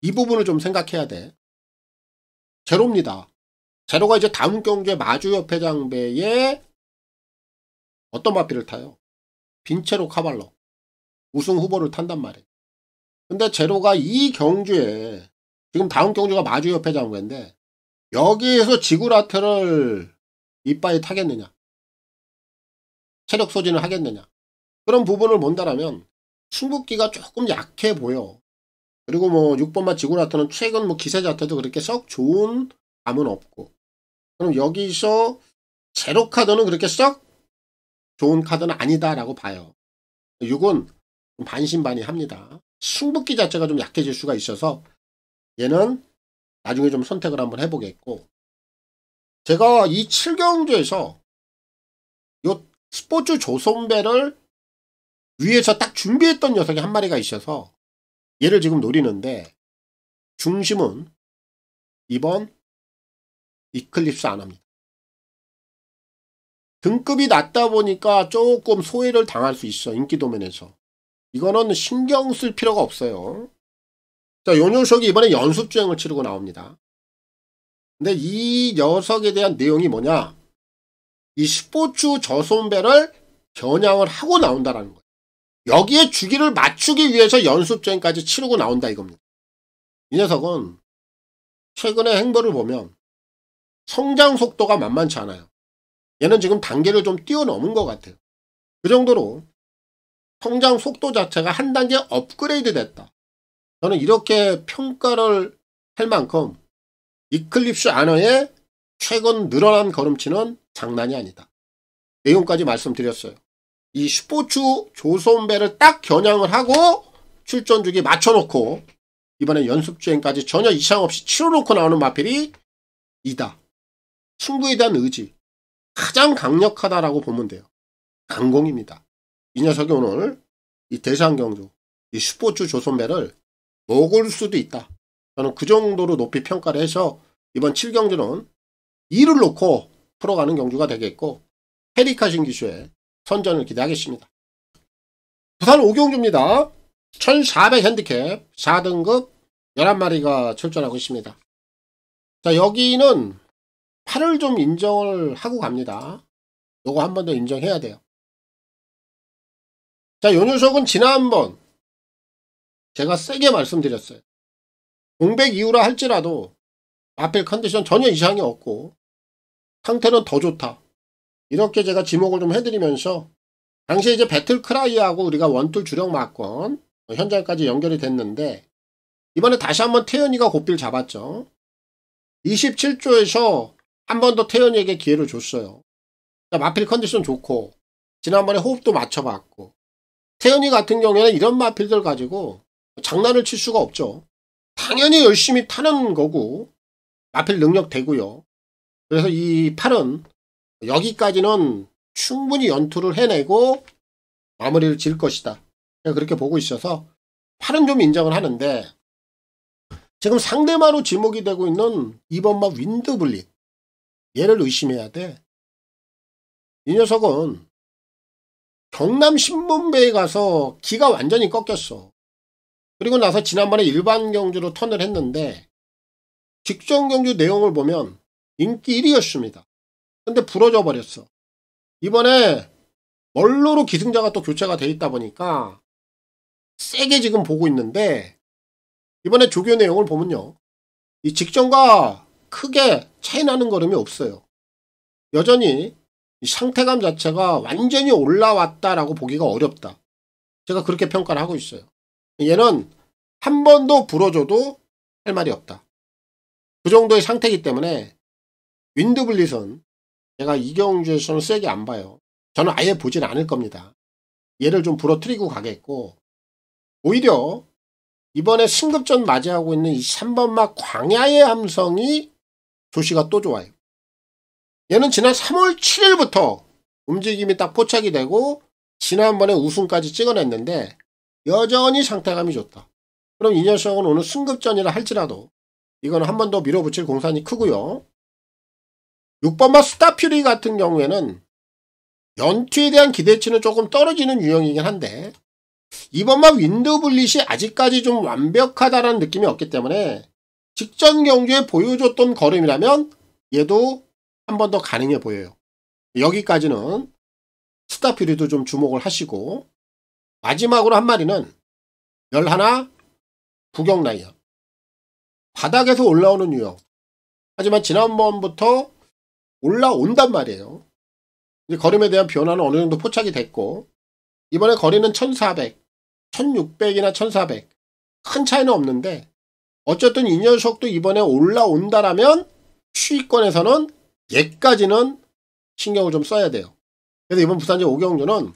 이 부분을 좀 생각해야 돼. 제로입니다. 제로가 이제 다음 경주에 마주협회 장배에 어떤 마필을 타요? 빈체로 카발로 우승 후보를 탄단 말이에요. 근데 제로가 이 경주에, 지금 다음 경주가 마주협회 장배인데 여기에서 지구라트를 이빠이 타겠느냐, 체력 소진을 하겠느냐, 그런 부분을 본다라면 승부기가 조금 약해 보여. 그리고 뭐 6번마 지구라트는 최근 뭐 기세 자체도 그렇게 썩 좋은 감은 없고, 그럼 여기서 제로 카드는 그렇게 썩 좋은 카드는 아니다라고 봐요. 6은 좀 반신반의합니다. 승부기 자체가 좀 약해질 수가 있어서 얘는 나중에 좀 선택을 한번 해보겠고, 제가 이 7경주에서 요 스포츠 조선배를 위에서 딱 준비했던 녀석이 한 마리가 있어서 얘를 지금 노리는데, 중심은 2번 이클립스 안 합니다. 등급이 낮다 보니까 조금 소외를 당할 수 있어. 인기 도면에서. 이거는 신경 쓸 필요가 없어요. 자, 요 녀석이 이번에 연습주행을 치르고 나옵니다. 근데 이 녀석에 대한 내용이 뭐냐, 이 스포츠 저손배를 겨냥을 하고 나온다라는 거예요. 여기에 주기를 맞추기 위해서 연습주행까지 치르고 나온다 이겁니다. 이 녀석은 최근의 행보를 보면 성장 속도가 만만치 않아요. 얘는 지금 단계를 좀 뛰어넘은 것 같아요. 그 정도로 성장 속도 자체가 한 단계 업그레이드 됐다. 저는 이렇게 평가를 할 만큼 이클립스 아너의 최근 늘어난 걸음치는 장난이 아니다. 내용까지 말씀드렸어요. 이 스포츠 조선배를 딱 겨냥을 하고 출전 주기 맞춰놓고 이번에 연습주행까지 전혀 이상 없이 치러놓고 나오는 마필이 이다. 승부에 대한 의지, 가장 강력하다라고 보면 돼요. 강공입니다. 이 녀석이 오늘 이 대상경주, 이 스포츠 조선배를 먹을 수도 있다. 저는 그 정도로 높이 평가를 해서 이번 7경주는 2를 놓고 풀어가는 경주가 되겠고, 헤리카신 기수의 선전을 기대하겠습니다. 부산 5경주입니다. 1400 핸디캡 4등급 11마리가 출전하고 있습니다. 자, 여기는 8을 좀 인정을 하고 갑니다. 요거 한 번 더 인정해야 돼요. 자, 요 녀석은 지난번 제가 세게 말씀드렸어요. 공백 이후라 할지라도 마필 컨디션 전혀 이상이 없고 상태는 더 좋다. 이렇게 제가 지목을 좀 해드리면서, 당시에 이제 배틀크라이하고 우리가 원툴 주력 마건 현장까지 연결이 됐는데, 이번에 다시 한번 태연이가 고삐를 잡았죠. 27조에서 한 번 더 태연이에게 기회를 줬어요. 마필 컨디션 좋고 지난번에 호흡도 맞춰봤고, 태연이 같은 경우에는 이런 마필들 가지고 장난을 칠 수가 없죠. 당연히 열심히 타는 거고 마필 능력 되고요. 그래서 이 팔은 여기까지는 충분히 연투를 해내고 마무리를 지을 것이다. 그렇게 보고 있어서 팔은 좀 인정을 하는데, 지금 상대마로 지목이 되고 있는 2번마 윈드블릿, 얘를 의심해야 돼. 이 녀석은 경남 신문배에 가서 기가 완전히 꺾였어. 그리고 나서 지난번에 일반 경주로 턴을 했는데 직전 경주 내용을 보면 인기 1위였습니다. 근데 부러져 버렸어. 이번에 멀로로 기승자가 또 교체가 돼 있다 보니까 세게 지금 보고 있는데, 이번에 조교 내용을 보면요, 이 직전과 크게 차이 나는 걸음이 없어요. 여전히 이 상태감 자체가 완전히 올라왔다라고 보기가 어렵다. 제가 그렇게 평가를 하고 있어요. 얘는 한 번도 부러져도 할 말이 없다. 그 정도의 상태이기 때문에 윈드블릿은 제가 이 경주에서는 세게 안 봐요. 저는 아예 보진 않을 겁니다. 얘를 좀 부러뜨리고 가겠고, 오히려 이번에 승급전 맞이하고 있는 이 3번마 광야의 함성이 조시가 또 좋아요. 얘는 지난 3월 7일부터 움직임이 딱 포착이 되고 지난번에 우승까지 찍어냈는데 여전히 상태감이 좋다. 그럼 이 녀석은 오늘 승급전이라 할지라도 이건 한 번 더 밀어붙일 공산이 크고요. 6번마 스타퓨리 같은 경우에는 연투에 대한 기대치는 조금 떨어지는 유형이긴 한데 2번마 윈드블릿이 아직까지 좀 완벽하다는 느낌이 없기 때문에 직전 경주에 보여줬던 걸음이라면 얘도 한 번 더 가능해 보여요. 여기까지는 스타퓨리도 좀 주목을 하시고 마지막으로 한 마리는 11 부경라이언. 바닥에서 올라오는 유형. 하지만 지난번부터 올라온단 말이에요. 이제 걸음에 대한 변화는 어느 정도 포착이 됐고 이번에 거리는 1400, 1600이나 1400 큰 차이는 없는데 어쨌든 이 녀석도 이번에 올라온다라면 추위권에서는 얘까지는 신경을 좀 써야 돼요. 그래서 이번 부산제 5경주는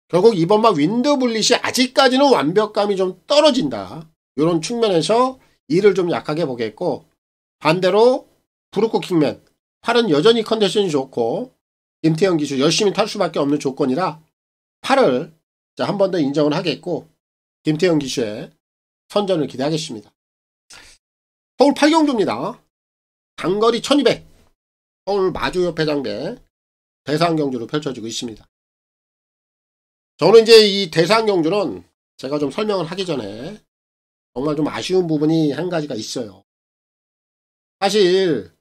결국 이번만 윈드블릿이 아직까지는 완벽감이 좀 떨어진다. 이런 측면에서 일을 좀 약하게 보겠고 반대로 브루코 킹맨 팔은 여전히 컨디션이 좋고 김태형 기수 열심히 탈 수밖에 없는 조건이라 팔을 한 번 더 인정을 하겠고 김태형 기수의 선전을 기대하겠습니다. 서울 8경주입니다. 단거리 1200 서울 마주협회장대 대상경주로 펼쳐지고 있습니다. 저는 이제 이 대상경주는 제가 좀 설명을 하기 전에 정말 좀 아쉬운 부분이 한 가지가 있어요. 사실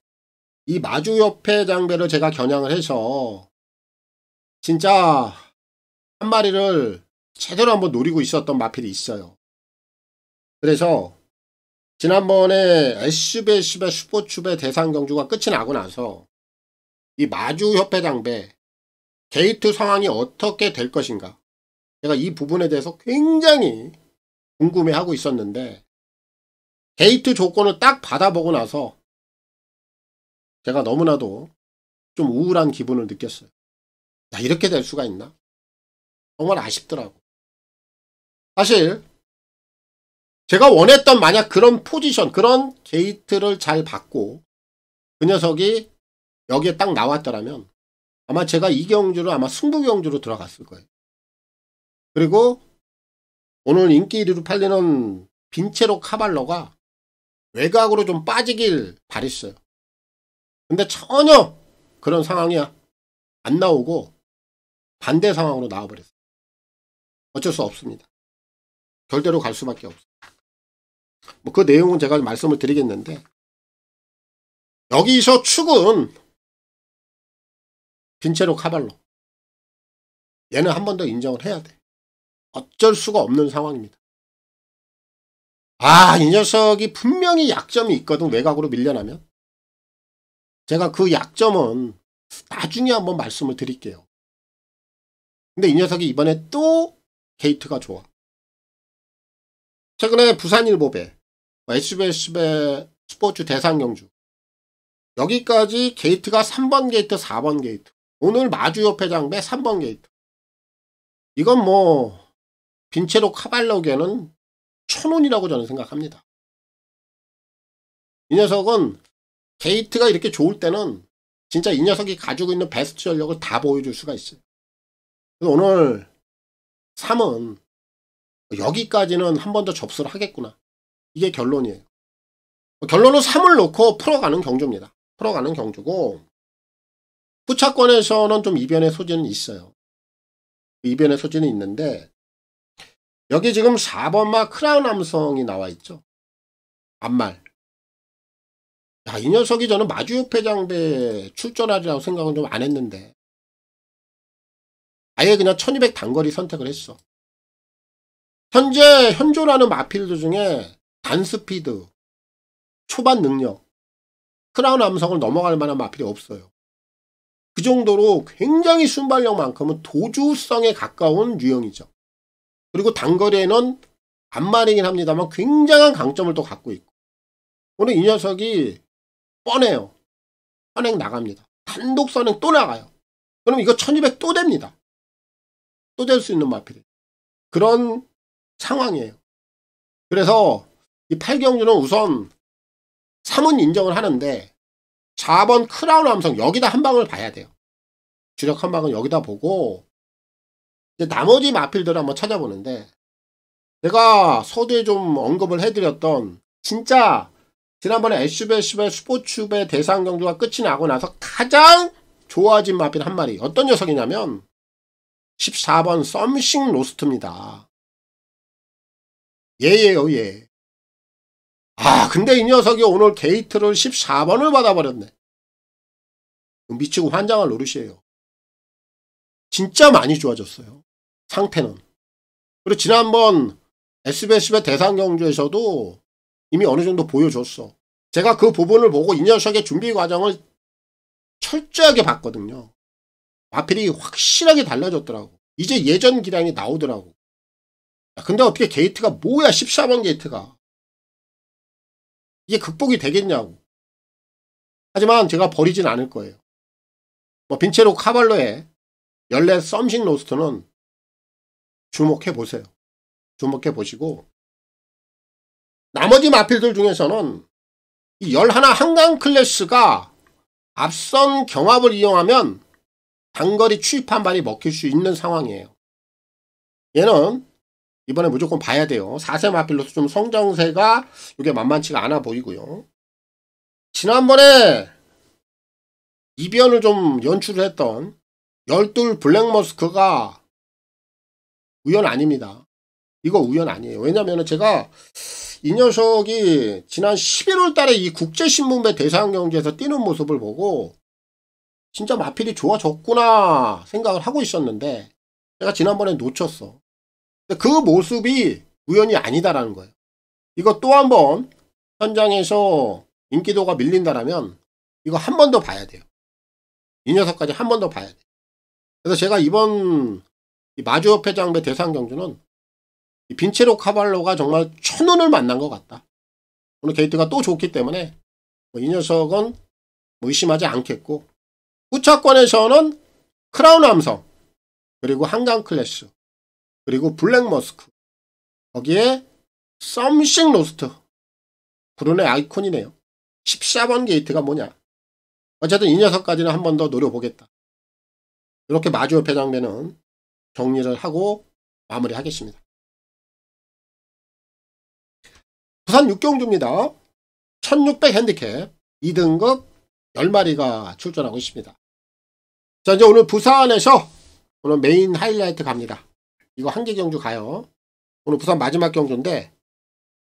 이 마주협회장배를 제가 겨냥을 해서 진짜 한 마리를 제대로 한번 노리고 있었던 마필이 있어요. 그래서 지난번에 SBS배 스포츠배 대상경주가 끝이 나고 나서 이 마주협회장배 게이트 상황이 어떻게 될 것인가 제가 이 부분에 대해서 굉장히 궁금해하고 있었는데 게이트 조건을 딱 받아보고 나서 제가 너무나도 좀 우울한 기분을 느꼈어요. 야, 이렇게 될 수가 있나? 정말 아쉽더라고. 사실 제가 원했던 만약 그런 포지션, 그런 게이트를 잘 받고 그 녀석이 여기에 딱 나왔더라면 아마 제가 이 경주를 아마 승부경주로 들어갔을 거예요. 그리고 오늘 인기 1위로 팔리는 빈체로 카발러가 외곽으로 좀 빠지길 바랬어요. 근데 전혀 그런 상황이 안 나오고 반대 상황으로 나와버렸어요. 어쩔 수 없습니다. 결대로 갈 수밖에 없어요. 뭐 그 내용은 제가 말씀을 드리겠는데 여기서 축은 빈체로 카발로 얘는 한 번 더 인정을 해야 돼. 어쩔 수가 없는 상황입니다. 이 녀석이 분명히 약점이 있거든. 외곽으로 밀려나면. 제가 그 약점은 나중에 한번 말씀을 드릴게요. 근데 이 녀석이 이번에 또 게이트가 좋아. 최근에 부산일보배 SBS배 스포츠 대상경주 여기까지 게이트가 3번 게이트 4번 게이트 오늘 마주협회장배 3번 게이트 이건 뭐 빈체로 카발로에게는 천운이라고 저는 생각합니다. 이 녀석은 게이트가 이렇게 좋을 때는 진짜 이 녀석이 가지고 있는 베스트 전력을 다 보여줄 수가 있어요. 그래서 오늘 3은 여기까지는 한 번 더 접수를 하겠구나. 이게 결론이에요. 결론은 3을 놓고 풀어가는 경주입니다. 풀어가는 경주고 후차권에서는 좀 이변의 소지는 있어요. 이변의 소지는 있는데 여기 지금 4번마 크라운 함성이 나와 있죠. 앞말. 야, 이 녀석이 저는 마주협회장배 출전하리라고 생각은 좀 안 했는데 아예 그냥 1200 단거리 선택을 했어. 현재 현존하는 마필드 중에 단스피드, 초반 능력, 크라운 함성을 넘어갈 만한 마필이 없어요. 그 정도로 굉장히 순발력만큼은 도주성에 가까운 유형이죠. 그리고 단거리에는 앞말이긴 합니다만 굉장한 강점을 또 갖고 있고 오늘 이 녀석이 뻔해요. 선행 나갑니다. 단독 선행 또 나가요. 그럼 이거 1200 또 됩니다. 또 될 수 있는 마필이 그런 상황이에요. 그래서 이 8경주는 우선 3은 인정을 하는데 4번 크라운 함성 여기다 한 방을 봐야 돼요. 주력 한 방은 여기다 보고 이제 나머지 마필들을 한번 찾아보는데 제가 서두에 좀 언급을 해드렸던 진짜 지난번에 SBS배 스포츠배 대상 경주가 끝이 나고 나서 가장 좋아진 마필 한 마리 어떤 녀석이냐면 14번 썸씽 로스트입니다. 얘예요 얘. 근데 이 녀석이 오늘 게이트를 14번을 받아버렸네. 미치고 환장할 노릇이에요. 진짜 많이 좋아졌어요. 상태는. 그리고 지난번 SBS배 대상 경주에서도 이미 어느 정도 보여줬어. 제가 그 부분을 보고 이 녀석의 준비 과정을 철저하게 봤거든요. 마필이 확실하게 달라졌더라고. 이제 예전 기량이 나오더라고. 근데 어떻게 게이트가 뭐야 14번 게이트가. 이게 극복이 되겠냐고. 하지만 제가 버리진 않을 거예요. 빈체로 카발로의 14 썸씽 로스트는 주목해보세요. 주목해보시고 나머지 마필들 중에서는 이 11 한강 클래스가 앞선 경합을 이용하면 단거리 추입 한 발이 먹힐 수 있는 상황이에요. 얘는 이번에 무조건 봐야 돼요. 4세 마필로서 좀 성장세가 이게 만만치가 않아 보이고요. 지난번에 이변을 좀 연출을 했던 12 블랙머스크가 우연 아닙니다. 이거 우연 아니에요. 왜냐면 제가 이 녀석이 지난 11월 달에 이 국제신문배 대상경주에서 뛰는 모습을 보고 진짜 마필이 좋아졌구나 생각을 하고 있었는데 제가 지난번에 놓쳤어. 그 모습이 우연이 아니다라는 거예요. 이거 또 한 번 현장에서 인기도가 밀린다라면 이거 한 번 더 봐야 돼요. 이 녀석까지 한 번 더 봐야 돼요. 그래서 제가 이번 마주협회장배 대상경주는 빈체로 카발로가 정말 천운을 만난 것 같다. 오늘 게이트가 또 좋기 때문에 이 녀석은 의심하지 않겠고 후차권에서는 크라운 함성 그리고 한강 클래스 그리고 블랙머스크 거기에 썸씽 로스트 불운의 아이콘이네요. 14번 게이트가 뭐냐. 어쨌든 이 녀석까지는 한 번 더 노려보겠다. 이렇게 마주협회장배는 정리를 하고 마무리하겠습니다. 부산 6경주입니다. 1600 핸디캡 2등급 10마리가 출전하고 있습니다. 자, 이제 오늘 부산에서 오늘 메인 하이라이트 갑니다. 이거 한 개 경주 가요. 오늘 부산 마지막 경주인데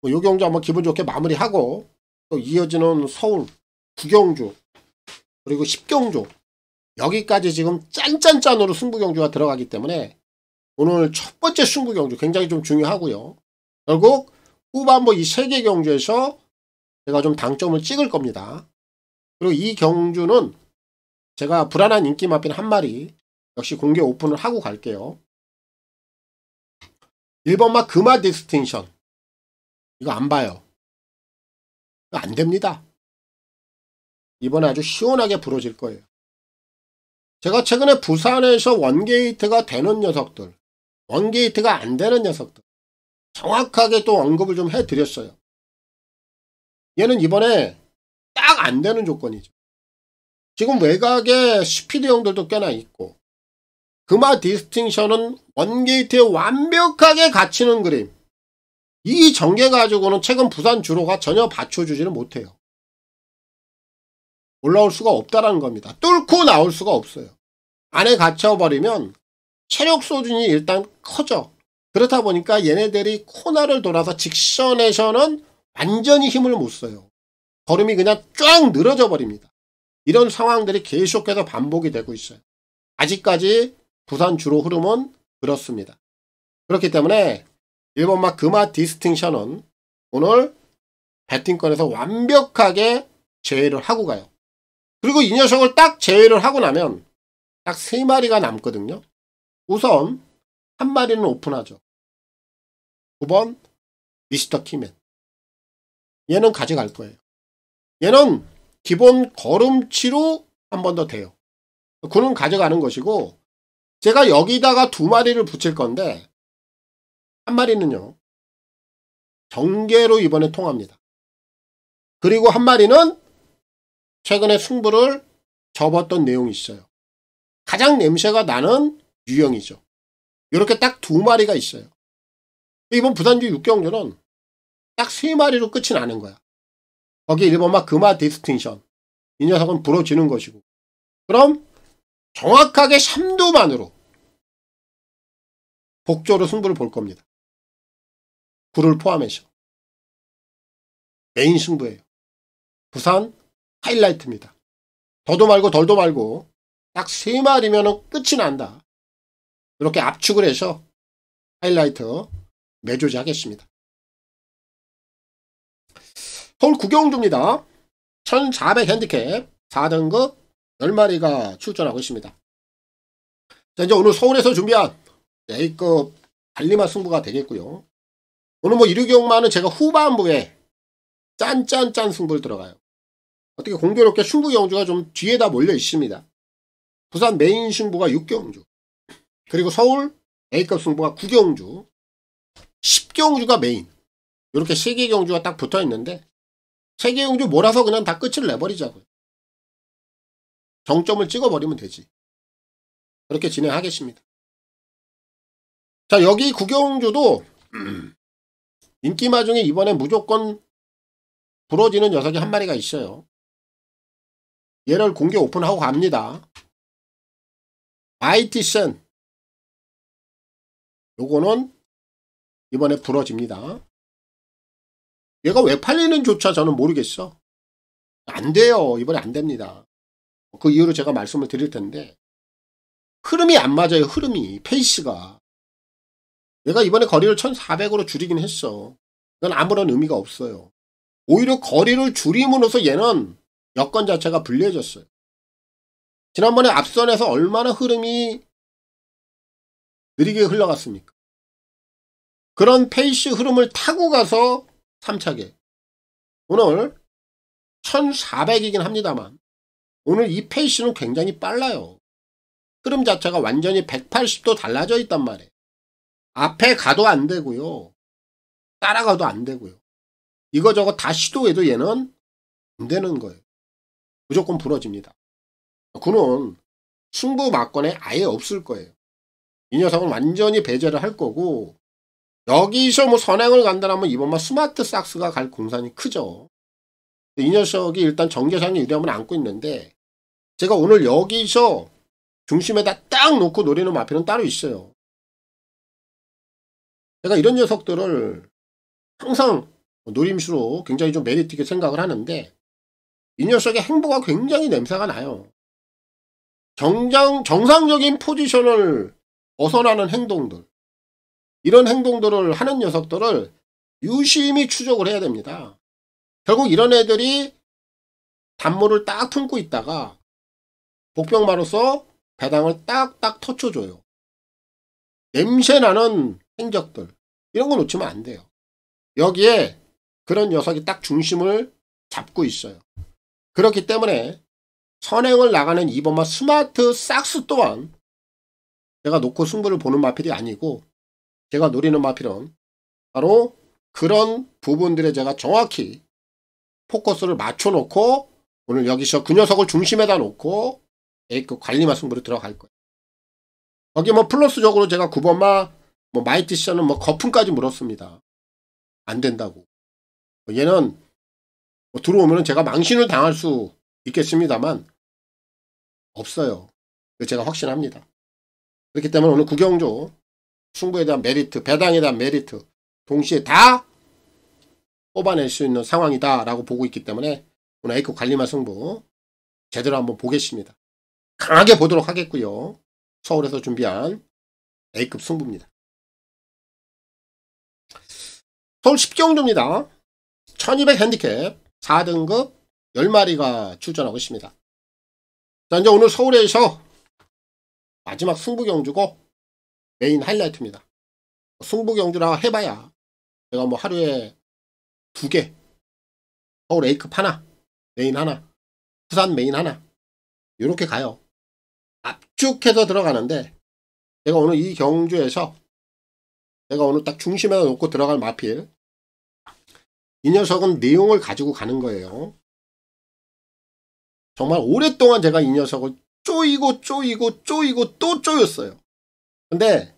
요 경주 한번 기분 좋게 마무리하고 또 이어지는 서울 9경주 그리고 10경주 여기까지 지금 짠짠짠으로 승부경주가 들어가기 때문에 오늘 첫 번째 승부경주 굉장히 좀 중요하고요. 결국 후반부 이 3개 경주에서 제가 좀 당점을 찍을 겁니다. 그리고 이 경주는 제가 불안한 인기 마필 한 마리 역시 공개 오픈을 하고 갈게요. 1번마 금화 디스팅션 이거 안 봐요. 이거 안 됩니다. 이번에 아주 시원하게 부러질 거예요. 제가 최근에 부산에서 원게이트가 되는 녀석들 원게이트가 안 되는 녀석들 정확하게 또 언급을 좀 해드렸어요. 얘는 이번에 딱 안 되는 조건이죠. 지금 외곽에 스피드 형들도 꽤나 있고 금화 디스팅션은 원게이트에 완벽하게 갇히는 그림 이 전개 가지고는 최근 부산 주로가 전혀 받쳐주지를 못해요. 올라올 수가 없다라는 겁니다. 뚫고 나올 수가 없어요. 안에 갇혀버리면 체력 소진이 일단 커져. 그렇다 보니까 얘네들이 코너를 돌아서 직선에서는 완전히 힘을 못 써요. 걸음이 그냥 쫙 늘어져 버립니다. 이런 상황들이 계속해서 반복이 되고 있어요. 아직까지 부산 주로 흐름은 그렇습니다. 그렇기 때문에 1번마 금화 디스팅션은 오늘 배팅권에서 완벽하게 제외를 하고 가요. 그리고 이 녀석을 딱 제외를 하고 나면 딱 3마리가 남거든요. 우선 한 마리는 오픈하죠. 9번 미스터 키맨 얘는 가져갈 거예요. 얘는 기본 걸음치로 한 번 더 돼요. 그는 가져가는 것이고 제가 여기다가 2마리를 붙일 건데 한 마리는요 경계로 이번에 통합니다. 그리고 한 마리는 최근에 승부를 접었던 내용이 있어요. 가장 냄새가 나는 유형이죠. 이렇게 딱 2마리가 있어요. 이번 부산주 육경주는 딱 3마리로 끝이 나는 거야. 거기 1번마 금화 디스팅션. 이 녀석은 부러지는 것이고. 그럼 정확하게 샴두만으로 복조로 승부를 볼 겁니다. 굴을 포함해서. 메인 승부예요. 부산 하이라이트입니다. 더도 말고 덜도 말고 딱 3마리면 끝이 난다. 이렇게 압축을 해서 하이라이트 매조지 하겠습니다. 서울 구경주입니다. 1400 핸디캡 4등급 10마리가 출전하고 있습니다. 자, 이제 오늘 서울에서 준비한 A급 관리마 승부가 되겠고요. 오늘 뭐 1위경마는 제가 후반부에 짠짠짠 승부를 들어가요. 어떻게 공교롭게 승부경주가 좀 뒤에다 몰려 있습니다. 부산 메인 승부가 6경주, 그리고 서울 A급 승부가 9경주, 10경주가 메인. 이렇게 3개 경주가 딱 붙어 있는데 3개 경주 몰아서 그냥 다 끝을 내버리자고요. 정점을 찍어버리면 되지. 그렇게 진행하겠습니다. 자, 여기 9경주도 인기마 중에 이번에 무조건 부러지는 녀석이 한 마리가 있어요. 얘를 공개 오픈하고 갑니다. 마이티센. 요거는 이번에 부러집니다. 얘가 왜 팔리는조차 저는 모르겠어. 안 돼요. 이번에 안 됩니다. 그 이유로 제가 말씀을 드릴 텐데 흐름이 안 맞아요. 흐름이. 페이스가. 얘가 이번에 거리를 1400으로 줄이긴 했어. 이건 아무런 의미가 없어요. 오히려 거리를 줄임으로써 얘는 여건 자체가 불리해졌어요. 지난번에 앞선에서 얼마나 흐름이 느리게 흘러갔습니까? 그런 페이스 흐름을 타고 가서 3차게. 오늘 1400이긴 합니다만 오늘 이 페이스는 굉장히 빨라요. 흐름 자체가 완전히 180도 달라져 있단 말이에요. 앞에 가도 안 되고요. 따라가도 안 되고요. 이거저거 다 시도해도 얘는 안 되는 거예요. 무조건 부러집니다. 그는 승부 막권에 아예 없을 거예요. 이 녀석은 완전히 배제를 할 거고 여기서 뭐 선행을 간다면 이번만 스마트 삭스가 갈 공산이 크죠. 이 녀석이 일단 정계상의 유리함을 안고 있는데 제가 오늘 여기서 중심에다 딱 놓고 노리는 마필은 따로 있어요. 제가 이런 녀석들을 항상 노림수로 굉장히 좀 메리트 있게 생각을 하는데 이 녀석의 행보가 굉장히 냄새가 나요. 정상적인 포지션을 벗어나는 행동들, 이런 행동들을 하는 녀석들을 유심히 추적을 해야 됩니다. 결국 이런 애들이 단물을 딱 품고 있다가 복병마로서 배당을 딱딱 터쳐줘요. 냄새나는 행적들, 이런 거 놓치면 안 돼요. 여기에 그런 녀석이 딱 중심을 잡고 있어요. 그렇기 때문에 선행을 나가는 2번마 스마트 삭스 또한 제가 놓고 승부를 보는 마필이 아니고 제가 노리는 마필은 바로 그런 부분들에 제가 정확히 포커스를 맞춰놓고 오늘 여기서 그 녀석을 중심에다 놓고 A급 관리마 승부로 들어갈 거예요. 거기 뭐 플러스적으로 제가 9번마 뭐 마이티션은 뭐 거품까지 물었습니다. 안 된다고. 얘는 뭐 들어오면은 제가 망신을 당할 수 있겠습니다만 없어요. 제가 확신합니다. 그렇기 때문에 오늘 구경조 승부에 대한 메리트, 배당에 대한 메리트 동시에 다 뽑아낼 수 있는 상황이다 라고 보고 있기 때문에 오늘 A급 관리마 승부 제대로 한번 보겠습니다. 강하게 보도록 하겠고요. 서울에서 준비한 A급 승부입니다. 서울 10경주입니다. 1200 핸디캡 4등급 10마리가 출전하고 있습니다. 자, 이제 오늘 서울에서 마지막 승부경주고 메인 하이라이트입니다. 승부경주라 해봐야 제가 뭐 하루에 2개, 서울 A급 하나, 메인 하나, 부산 메인 하나 이렇게 가요. 압축해서 들어가는데 제가 오늘 이 경주에서 제가 오늘 딱 중심에 놓고 들어갈 마필 이 녀석은 내용을 가지고 가는 거예요. 정말 오랫동안 제가 이 녀석을 쪼이고 또 쪼였어요. 근데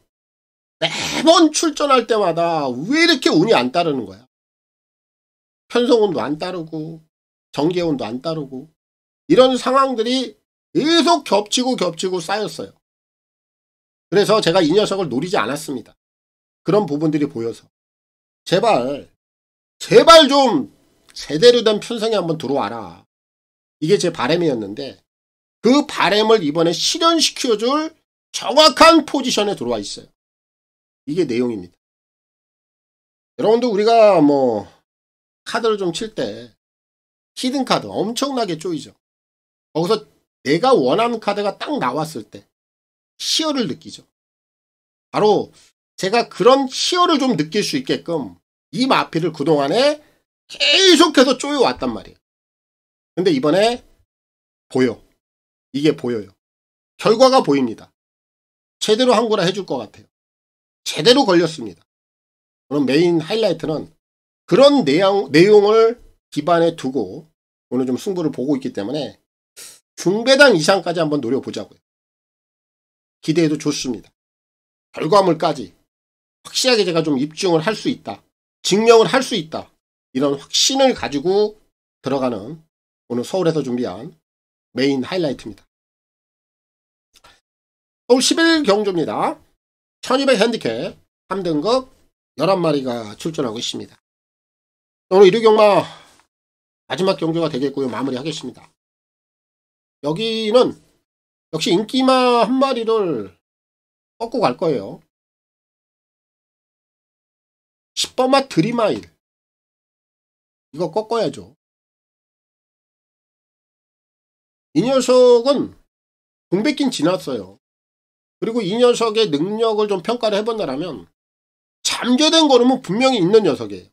매번 출전할 때마다 왜 이렇게 운이 안 따르는 거야? 편성운도 안 따르고 정계운도 안 따르고 이런 상황들이 계속 겹치고 쌓였어요. 그래서 제가 이 녀석을 노리지 않았습니다. 그런 부분들이 보여서 제발 좀 제대로 된 편성이 한번 들어와라. 이게 제 바람이었는데 그 바람을 이번에 실현시켜줄 정확한 포지션에 들어와 있어요. 이게 내용입니다. 여러분도 우리가 뭐 카드를 좀 칠 때 히든 카드 엄청나게 쪼이죠. 거기서 내가 원하는 카드가 딱 나왔을 때 희열을 느끼죠. 바로 제가 그런 희열을 좀 느낄 수 있게끔 이 마피를 그동안에 계속해서 쪼여왔단 말이에요. 근데 이번에 보여. 이게 보여요. 결과가 보입니다. 제대로 한 거라 해줄 것 같아요. 제대로 걸렸습니다. 그럼 메인 하이라이트는 그런 내용을 기반에 두고 오늘 좀 승부를 보고 있기 때문에 중배당 이상까지 한번 노려보자고요. 기대해도 좋습니다. 결과물까지 확실하게 제가 좀 입증을 할 수 있다. 증명을 할 수 있다. 이런 확신을 가지고 들어가는 오늘 서울에서 준비한 메인 하이라이트입니다. 서울 11경주입니다. 1200 핸디캡 3등급 11마리가 출전하고 있습니다. 오늘 1위 경마 마지막 경주가 되겠고요. 마무리하겠습니다. 여기는 역시 인기마 한 마리를 꺾고 갈 거예요. 10번마 드리마일 이거 꺾어야죠. 이 녀석은 공백긴 지났어요. 그리고 이 녀석의 능력을 좀 평가를 해본다면 잠재된 걸음은 분명히 있는 녀석이에요.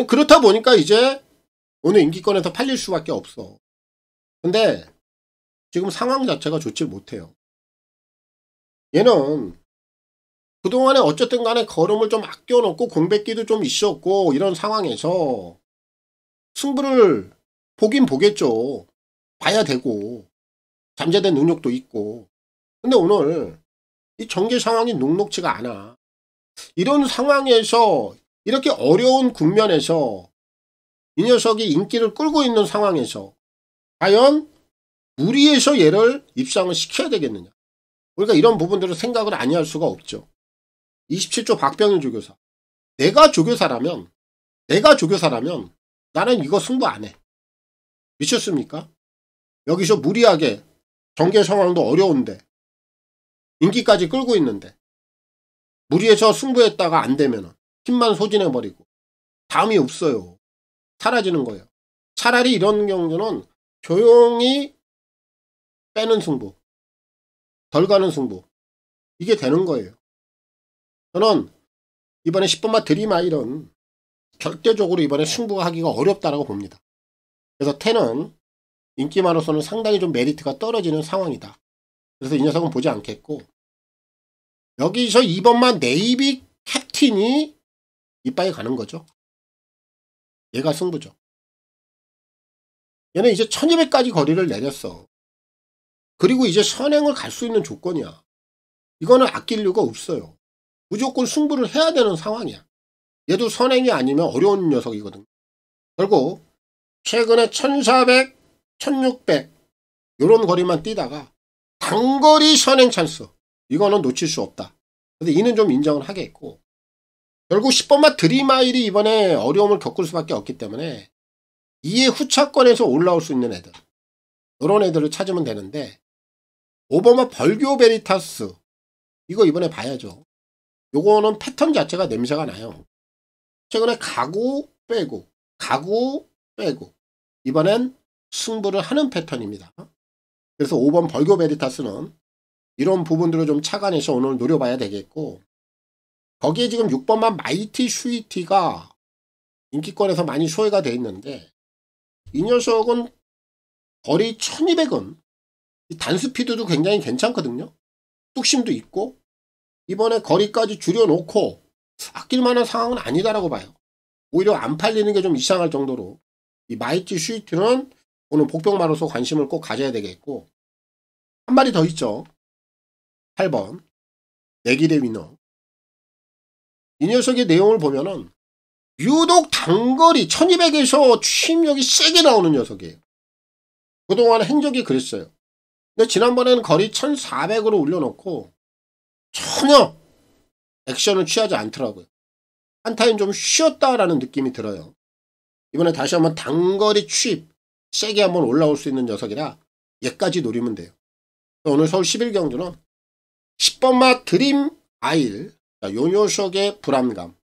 그렇다 보니까 이제 오늘 인기권에서 팔릴 수밖에 없어. 근데 지금 상황 자체가 좋지 못해요. 얘는 그동안에 어쨌든 간에 걸음을 좀 아껴놓고 공백기도 좀 있었고 이런 상황에서 승부를 보긴 보겠죠. 봐야 되고 잠재된 능력도 있고. 근데 오늘 이 전개 상황이 녹록지가 않아. 이런 상황에서 이렇게 어려운 국면에서 이 녀석이 인기를 끌고 있는 상황에서 과연 무리해서 얘를 입상을 시켜야 되겠느냐. 우리가 이런 부분들을 생각을 아니할 수가 없죠. 27조 박병일 조교사. 내가 조교사라면 나는 이거 승부 안 해. 미쳤습니까? 여기서 무리하게 전개 상황도 어려운데 인기까지 끌고 있는데 무리해서 승부했다가 안 되면 힘만 소진해버리고 다음이 없어요. 사라지는 거예요. 차라리 이런 경우는 조용히 빼는 승부, 덜 가는 승부 이게 되는 거예요. 저는 이번에 10번마 드리마일은 절대적으로 이번에 승부하기가 어렵다라고 봅니다. 그래서 10은 인기마로서는 상당히 좀 메리트가 떨어지는 상황이다. 그래서 이 녀석은 보지 않겠고 여기서 2번마 네이비 캡틴이 이빠에 가는 거죠. 얘가 승부죠. 얘는 이제 1200까지 거리를 내렸어. 그리고 이제 선행을 갈 수 있는 조건이야. 이거는 아낄 이유가 없어요. 무조건 승부를 해야 되는 상황이야. 얘도 선행이 아니면 어려운 녀석이거든. 결국 최근에 1400, 1600 이런 거리만 뛰다가 단거리 선행 찬스 이거는 놓칠 수 없다. 근데 이는 좀 인정을 하겠고 결국 10번마 드리마일이 이번에 어려움을 겪을 수밖에 없기 때문에 이에 후차권에서 올라올 수 있는 애들 이런 애들을 찾으면 되는데 5번마 벌교 베리타스 이거 이번에 봐야죠. 요거는 패턴 자체가 냄새가 나요. 최근에 가고 빼고 이번엔 승부를 하는 패턴입니다. 그래서 5번 벌교 베리타스는 이런 부분들을 좀 착안해서 오늘 노려봐야 되겠고 거기에 지금 6번만 마이티 슈이티가 인기권에서 많이 소외가 돼 있는데 이 녀석은 거리 1200은 단스피드도 굉장히 괜찮거든요. 뚝심도 있고 이번에 거리까지 줄여놓고 아낄 만한 상황은 아니다라고 봐요. 오히려 안 팔리는 게 좀 이상할 정도로 이 마이티 슈이트는 오늘 복병마로서 관심을 꼭 가져야 되겠고, 한 마리 더 있죠. 8번 내기대 위너. 이 녀석의 내용을 보면은 유독 단거리 1200에서 추임력이 세게 나오는 녀석이에요. 그동안 행적이 그랬어요. 근데 지난번에는 거리 1400으로 올려놓고 전혀 액션을 취하지 않더라고요. 한 타임 좀 쉬었다라는 느낌이 들어요. 이번에 다시 한번 단거리 추입 세게 한번 올라올 수 있는 녀석이라 얘까지 노리면 돼요. 오늘 서울 11경주는 10번마 드림 아일. 요 녀석의 불안감.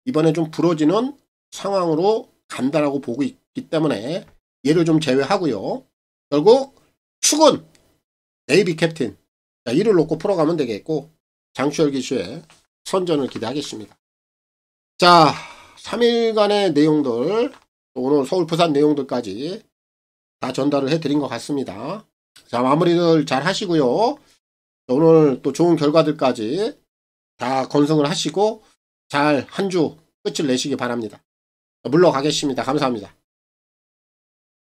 이번에 좀 부러지는 상황으로 간다라고 보고 있기 때문에 얘를 좀 제외하고요. 결국 축은 네이비 캡틴. 이를 놓고 풀어가면 되겠고, 장추열 기수의 선전을 기대하겠습니다. 자, 3일간의 내용들, 오늘 서울 부산 내용들까지 다 전달을 해드린 것 같습니다. 자, 마무리들 잘 하시고요. 오늘 또 좋은 결과들까지 다 건승을 하시고 잘 한 주 끝을 내시기 바랍니다. 물러가겠습니다. 감사합니다.